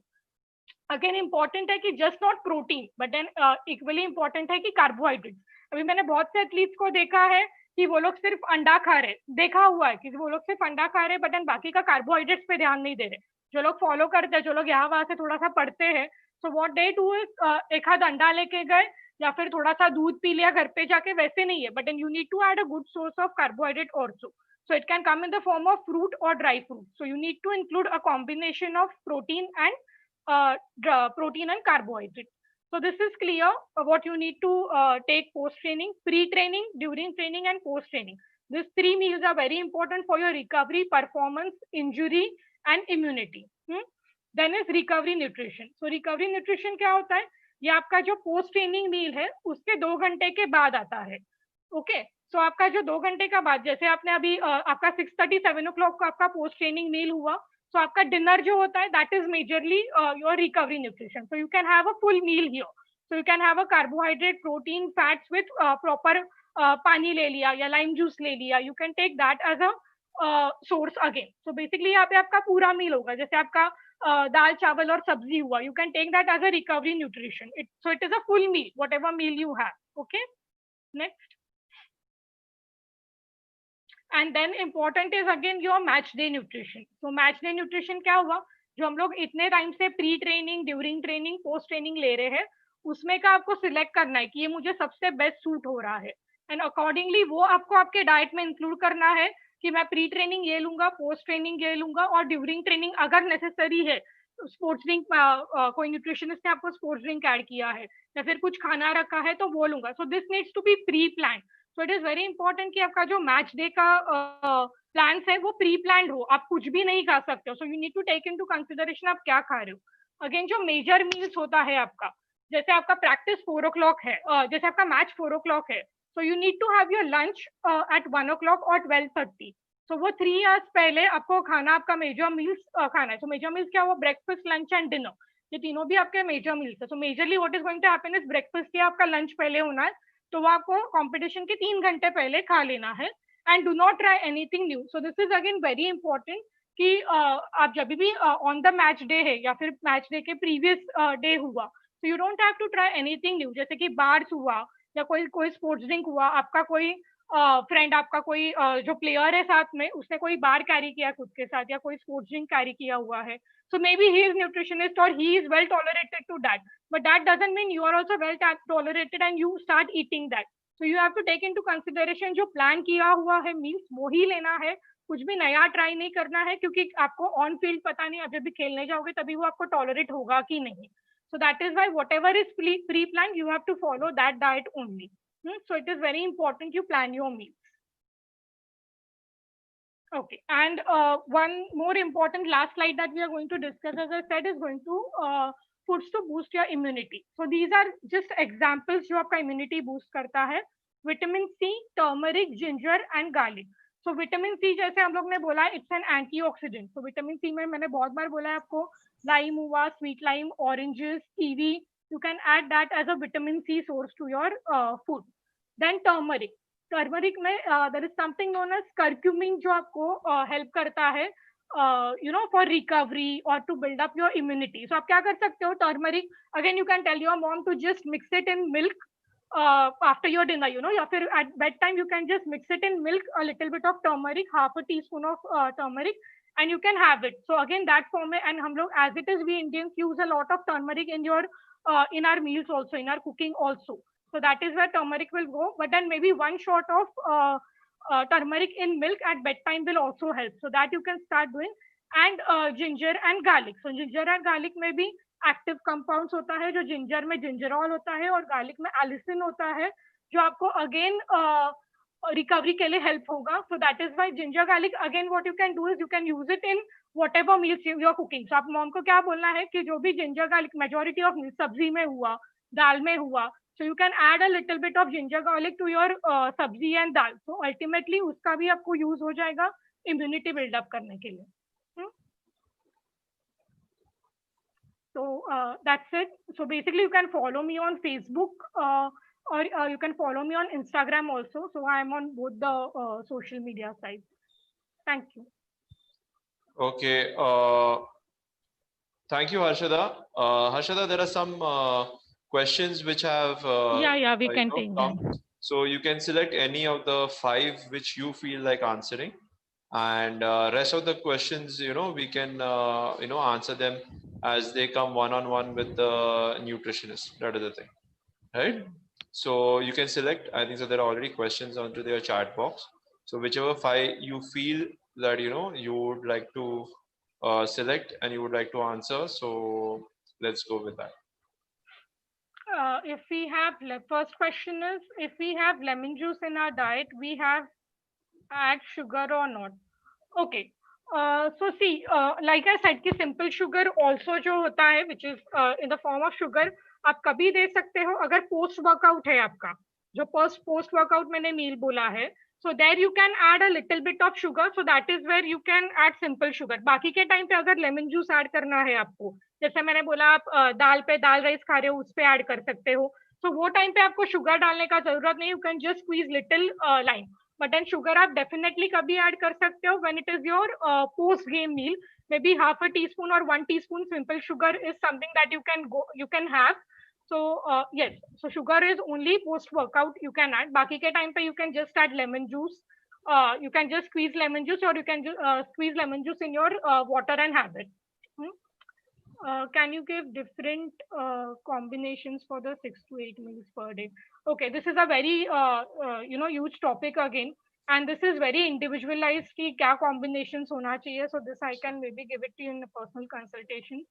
Again important है कि just not protein but then equally important है कि carbohydrate. अभी मैंने बहुत से athletes को देखा है कि वो लोग सिर्फ अंडा खा रहे, देखा हुआ है कि वो लोग सिर्फ अंडा खा रहे बट देन बाकी का कार्बोहाइड्रेट्स पे ध्यान नहीं दे रहे. जो लोग फॉलो करते हैं, जो लोग यहाँ वहां से थोड़ा सा पढ़ते हैं, so what they do is एक आध अंडा लेके गए या फिर थोड़ा सा दूध पी लिया घर पे जाके, वैसे नहीं है. But then you need to add a good source of carbohydrate also. So it can come in the form of fruit or dry fruit. So you need to include a combination of protein and carbohydrate. So this is clear what you need to take post training, pre-training, during training, and post training. These 3 meals are very important for your recovery, performance, injury, and immunity. Then is recovery nutrition. So recovery nutrition क्या होता है? ये आपका जो post training मील है उसके 2 घंटे के बाद आता है. ओके, सो आपका जो 2 घंटे का बाद, जैसे आपने अभी आपका 6:30 7 o'clock को आपका पोस्ट ट्रेनिंग मील हुआ, सो आपका डिनर जो होता है that is majorly your recovery nutrition. So you can have a full meal here. So you can have a carbohydrate, protein, fats with proper पानी ले लिया या लाइम जूस ले लिया. You can take that as a source again. So basically यहाँ पे आपका पूरा मील होगा. जैसे आपका दाल चावल और सब्जी हुआ, you can take that as a recovery nutrition. So it is a full meal, whatever meal you have. Okay, next. And then important is again your match day nutrition. तो मैच डे न्यूट्रिशन क्या हुआ? जो हम लोग इतने time से pre training, during training, post training ले रहे हैं, उसमें का आपको सिलेक्ट करना है कि ये मुझे सबसे बेस्ट सूट हो रहा है. एंड अकॉर्डिंगली वो आपको आपके डाइट में इंक्लूड करना है कि मैं प्री ट्रेनिंग ये लूंगा, पोस्ट ट्रेनिंग ये लूंगा, और ड्यूरिंग ट्रेनिंग अगर नेसेसरी है स्पोर्ट्स ड्रिंक, कोई न्यूट्रिशनिस्ट ने आपको स्पोर्ट्स ड्रिंक ऐड किया है या फिर कुछ खाना रखा है तो वो लूंगा. So this needs to be pre plan. So it is very important कि आपका जो मैच डे का प्लान्स है वो प्री प्लान हो. आप कुछ भी नहीं खा सकते हो. So you need to take into consideration आप क्या खा रहे हो. अगेन जो मेजर मील्स होता है आपका, जैसे आपका प्रैक्टिस 4 o'clock है, जैसे आपका मैच 4 o'clock है, so you need to have your lunch at 1 o'clock और 12:30. सो वो 3 hours पहले आपको खाना, आपका मेजर मील्स खाना है. सो मेजर मील्स क्या हुआ? Breakfast, lunch and dinner. ये तीनों भी आपके मेजर मील्स है. So majorly what is going to happen is breakfast या आपका लंच पहले होना है, तो वो आपको कंपटीशन के 3 घंटे पहले खा लेना है. And do not try anything new. So this is again very important कि आप जब भी ऑन द मैच डे है या फिर मैच डे के प्रीवियस डे हुआ, तो you don't have to try anything new. जैसे कि बार्स हुआ या कोई स्पोर्ट्स ड्रिंक हुआ, आपका कोई फ्रेंड, आपका कोई जो प्लेयर है साथ में, उसने कोई बार कैरी किया खुद के साथ या कोई स्पोर्ट्स ड्रिंक कैरी किया हुआ है, so maybe he is nutritionist or he is well tolerated to that, but that doesn't mean you are also well tolerated and you start eating that. So you have to take into consideration जो plan किया हुआ है meals वो ही लेना है. कुछ भी नया ट्राई नहीं करना है, क्योंकि आपको ऑन फील्ड पता नहीं, अब जब भी खेलने जाओगे तभी वो आपको टॉलरेट होगा कि नहीं. So that is why whatever is pre-planned, you have to follow that diet only. So it is very important you plan your meals. Okay, and one more important last slide that we are going to discuss, as I said, is going to foods to boost your immunity. So these are just examples जो आपका immunity boost करता है. Vitamin C, turmeric, ginger and garlic. So vitamin C जैसे हम लोग ने बोला है, it's an antioxidant. So vitamin C में मैंने बहुत बार बोला है आपको, lime हुआ, sweet lime, oranges, kiwi, you can add that as a vitamin C source to your food. Then turmeric. Turmeric में there is something known as curcumin, जो आपको हेल्प करता है यू नो फॉर रिकवरी और to build up your immunity. So आप क्या कर सकते हो? Turmeric, again you can tell your mom to just mix it in milk after your dinner, you know, या फिर at bed time you can just mix it in milk, a little bit of turmeric, half a teaspoon of turmeric, and you can have it. So again that form mein, and hum log as it is, we Indians use a lot of turmeric in your in our meals also, in our cooking also. So that is where turmeric will go, but then maybe one shot of turmeric in milk at bedtime will also help. So that you can start doing. And ginger and garlic. So ginger and garlic में भी active compounds होता है, जो ginger में gingerol होता है और garlic में allicin होता है, जो आपको again recovery के लिए help होगा. So that is why ginger garlic, again what you can do is you can use it in whatever meals you are cooking. So आप mom को क्या बोलना है कि जो भी ginger garlic majority of meals, सब्जी में हुआ, दाल में हुआ, so you can add a little bit of ginger garlic to your sabzi and dal. So ultimately उसका भी आपको use हो जाएगा immunity build up करने के लिए. So that's it. So basically you can follow me on Facebook or you can follow me on Instagram also. So I am on both the social media sites. Thank you. Okay. Thank you, Harshada. Harshada, there are some questions which have Yeah, we can take come. them. So you can select any of the 5 which you feel like answering, and rest of the questions, we can answer them as they come one-on-one with the nutritionist. That is the thing, right? So you can select. I think so. There are already questions onto their chat box. So whichever 5 you feel that you would like to select and you would like to answer. So let's go with that. If we have first question is, if we have lemon juice in our diet, we have add sugar or not? Okay. So see, like I said कि simple sugar also जो होता है, which is in the form of sugar, आप कभी दे सकते हो अगर post workout है आपका, जो post workout मैंने meal बोला है, so there you can add a little bit of sugar, so that is where you can add simple sugar. बाकी के टाइम पे अगर lemon juice add करना है आपको, जैसे मैंने बोला आप दाल राइस खा रहे हो उस पे add कर सकते हो, so वो टाइम पे आपको sugar डालने का जरूरत नहीं, you can just squeeze little lime. But then sugar आप डेफिनेटली कभी ऐड कर सकते हो when it is your post game meal, maybe half a teaspoon और 1 teaspoon simple sugar is something that you can have. So yes, so sugar is only post workout you can add. बाकी के time पे you can just add lemon juice, you can just squeeze lemon juice or you can squeeze lemon juice in your water and have it. Can you give different combinations for the 6 to 8 meals per day? Okay, this is a very huge topic again, and this is very individualized कि क्या combinations होना चाहिए. So this I can maybe give it to you in a personal consultation.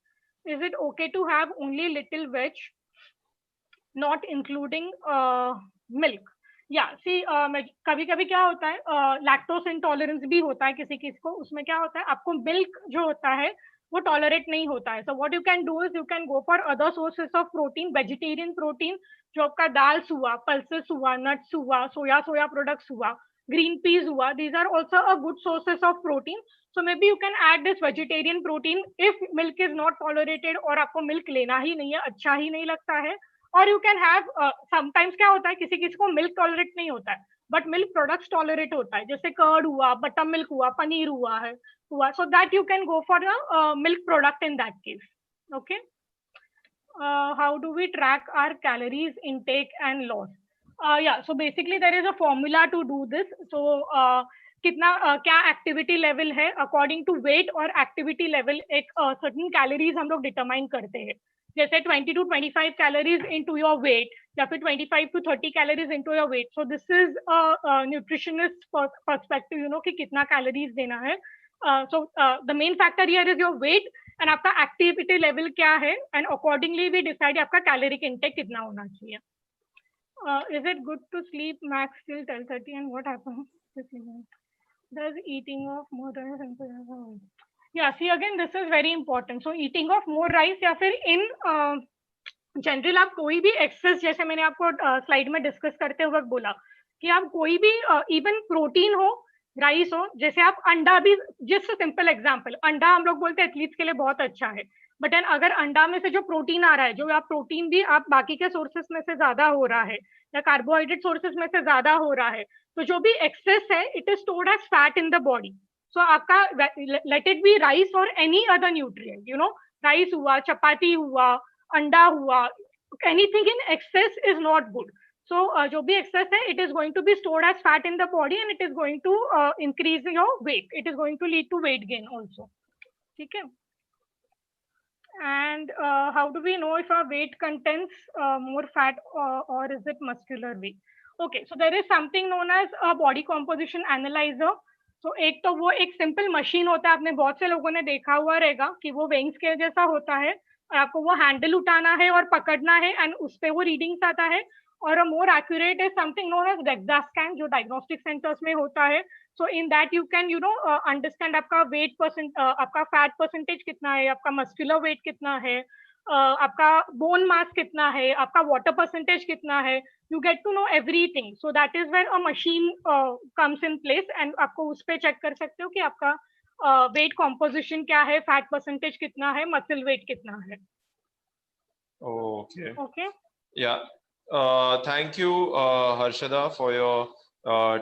Is it okay to have only little veg, not including milk? या सी कभी कभी क्या होता है लैक्टोस इंटॉलरेंस भी होता है किसी किसी को, उसमें क्या होता है आपको मिल्क जो होता है वो टॉलरेट नहीं होता है. So what you can do is you can go for other sources of protein, vegetarian protein, जो आपका दाल्स हुआ, पल्सेस हुआ, नट्स हुआ, सोया प्रोडक्ट्स हुआ, ग्रीन पीज हुआ, these are also a good sources of protein. So maybe you can add this vegetarian protein if milk is not tolerated और आपको milk लेना ही नहीं है, अच्छा ही नहीं लगता है. और यू कैन हैव समटाइम्स क्या होता है किसी किसी को मिल्क टॉलरेट नहीं होता है बट मिल्क प्रोडक्ट्स टॉलरेट होता है, जैसे कर्ड हुआ, बटर मिल्क हुआ, पनीर हुआ, so that you can go for a milk product in that case. Okay. How do we track our calories intake and loss? Yeah, so basically there is a formula to do this. So कितना क्या activity level है, according to wait और activity level एक certain calories हम लोग determine करते हैं, जैसे 20 to 25 calories into your weight या फिर 25 to 30 calories into your weight. So this is nutritionist perspective, कि कितना कैलोरीज देना है. So the main factor here is your weight and आपका activity level क्या है, and accordingly we decide आपका caloric intake कितना होना चाहिए. Is it good to sleep max till 10:30 and what happens? Does eating of more rice? Yeah, see again this is very important. So eating of more rice या फिर in general आप कोई भी access, जैसे मैंने आपको स्लाइड में discuss करते वक्त बोला कि आप कोई भी इवन प्रोटीन हो, राइस हो, जैसे आप अंडा भी, जस्ट सिंपल एग्जांपल, अंडा हम लोग बोलते हैं एथलीट्स के लिए बहुत अच्छा है, बट एन अगर अंडा में से जो प्रोटीन आ रहा है, जो आप प्रोटीन भी आप बाकी के सोर्सेस में से ज्यादा हो रहा है या कार्बोहाइड्रेट सोर्सेस में से ज्यादा हो रहा है, तो जो भी एक्सेस है it is stored as fat in the body. So आपका लेट इट बी राइस और एनी अदर न्यूट्रिएंट, राइस हुआ, चपाती हुआ, अंडा हुआ, anything in excess is not good. So जो भी excess है, it is going to be stored as fat in the body and it is going to increase your weight. It is going to lead to weight gain also. ठीक है? And how do we know if our weight contains more fat or is it muscular weight? Okay, so there is something known as a body composition analyzer. So एक तो वो एक simple machine होता है, आपने बहुत से लोगों ने देखा हुआ रहेगा कि वो weighing scale जैसा होता है और आपको वो हैंडल उठाना है और पकड़ना है एंड उस पे वो रीडिंग्स आता है. और a more accurate is something known as DEXA scan, जो diagnostic centers में होता है. So in that you can understand आपका weight percent, आपका fat percentage कितना है, आपका muscular weight कितना है, आपका bone mass कितना है, आपका water percentage कितना है. You get to know everything. So that is where a machine comes in place and आपको उस पे check कर सकते हो कि आपका weight composition क्या है, fat percentage कितना है, muscle weight कितना है. Okay. Okay. Yeah. Thank you, Harshada, for your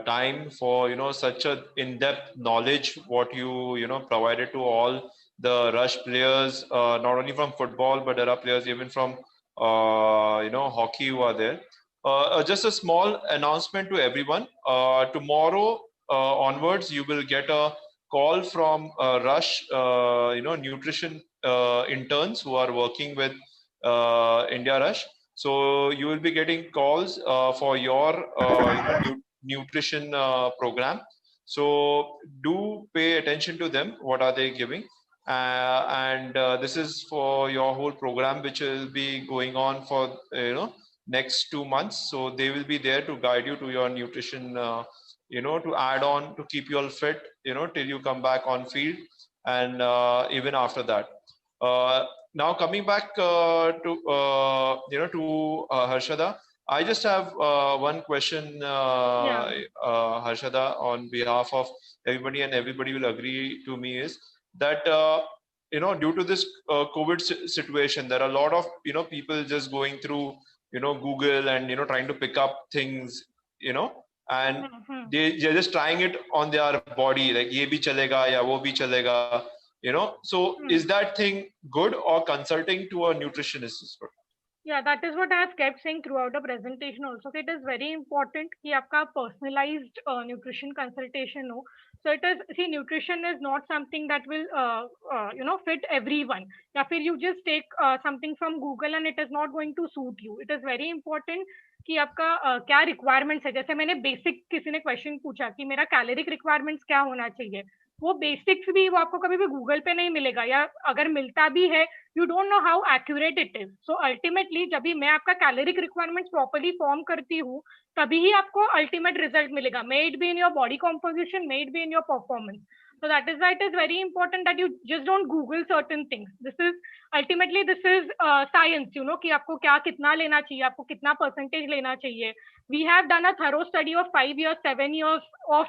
time, for such a in-depth knowledge what you provided to all the Rush players, not only from football, but there are players even from hockey who are there. Just a small announcement to everyone. Tomorrow onwards, you will get a call from Rush, nutrition interns who are working with India Rush. So you will be getting calls for your nutrition program. So do pay attention to them. What are they giving? And this is for your whole program, which will be going on for next 2 months. So they will be there to guide you to your nutrition, to add on to keep you all fit, till you come back on field, and even after that. Now coming back to Harshada, I just have one question, Yeah. Harshada, on behalf of everybody, and everybody will agree to me, is that due to this COVID situation, there are a lot of people just going through Google and trying to pick up things, and Mhm. they're just trying it on their body, like ye bhi chalega ya wo bhi chalega, So Hmm. is that thing good, or consulting to a nutritionist is good? Yeah, that is what I have kept saying throughout the presentation also. It is very important कि आपका personalized nutrition consultation हो. So it is, see, nutrition is not something that will fit everyone. या फिर you just take something from Google and it is not going to suit you. It is very important कि आपका क्या requirements है. जैसे मैंने basic, किसी ने question पूछा कि मेरा caloric requirements क्या होना चाहिए, वो बेसिक्स भी वो आपको कभी भी गूगल पे नहीं मिलेगा, या अगर मिलता भी है you don't know how accurate it is. So ultimately जब भी मैं आपका कैलोरिक रिक्वायरमेंट्स प्रॉपर्ली फॉर्म करती हूँ, तभी ही आपको अल्टीमेट रिजल्ट मिलेगा, may it be in your body composition, may it be in your performance. So that is why it is very important that you just don't Google certain things. This is ultimately, this is science, कि आपको क्या कितना लेना चाहिए, आपको कितना percentage लेना चाहिए. We have done a thorough study of 5 years, 7 years of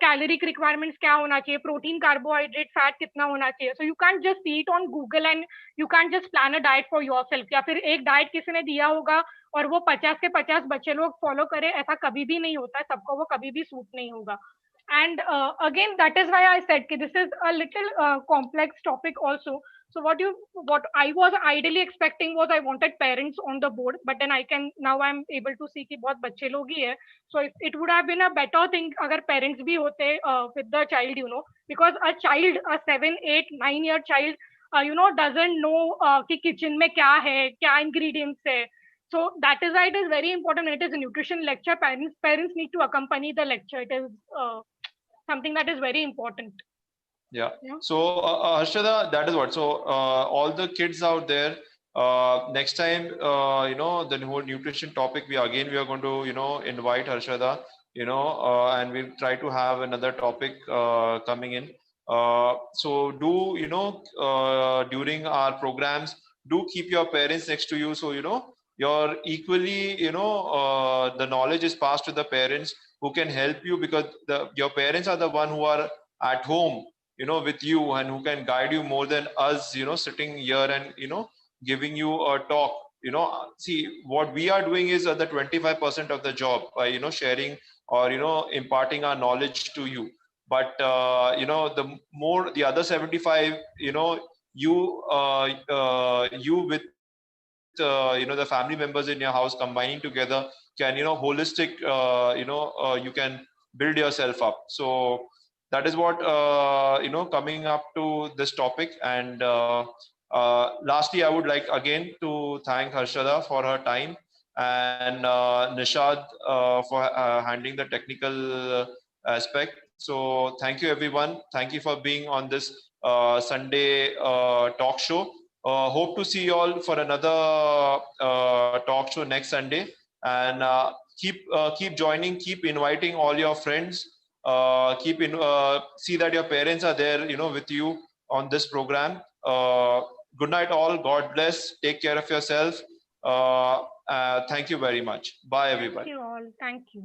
caloric requirements क्या होना चाहिए, प्रोटीन, कार्बोहाइड्रेट, फैट कितना होना चाहिए. सो you can just see it on Google and you can just plan a diet for yourself. या फिर एक diet किसी ने दिया होगा और वो 50 के 50 बच्चे लोग फॉलो करें, ऐसा कभी भी नहीं होता है, सबको वो कभी भी सूट नहीं होगा. And again, that is why I said कि this is a little complex topic also. So what I was ideally expecting was I wanted parents on the board, but then now I'm able to see कि बहुत बच्चे लोग ही है. So it would have been a better thing अगर parents भी होते with the child, because a child, a 7, 8, 9-year child, doesn't know कि kitchen में क्या है, क्या ingredients है. So that is why it is very important. It is a nutrition lecture. Parents need to accompany the lecture. It is something that is very important. Yeah. Yeah. So, Harshada, that is what. So, all the kids out there, next time, the whole nutrition topic, we are going to, invite Harshada, and we'll try to have another topic coming in. So, do, during our programs, do keep your parents next to you. So, you're equally, the knowledge is passed to the parents who can help you, because your parents are the one who are at home, with you, and who can guide you more than us, sitting here and, giving you a talk. See, what we are doing is the 25% of the job by, sharing or, imparting our knowledge to you. But, the other 75, you with, the family members in your house combining together can, holistic, you can build yourself up. So that is what, coming up to this topic. And lastly, I would like again to thank Harshada for her time, and Nishad for handling the technical aspect. So thank you, everyone. Thank you for being on this Sunday talk show. Hope to see you all for another talk show next Sunday. And keep joining, keep inviting all your friends. See that your parents are there, with you on this program. Good night, all. God bless. Take care of yourself. Thank you very much. Bye, Thank everybody. you all. Thank you.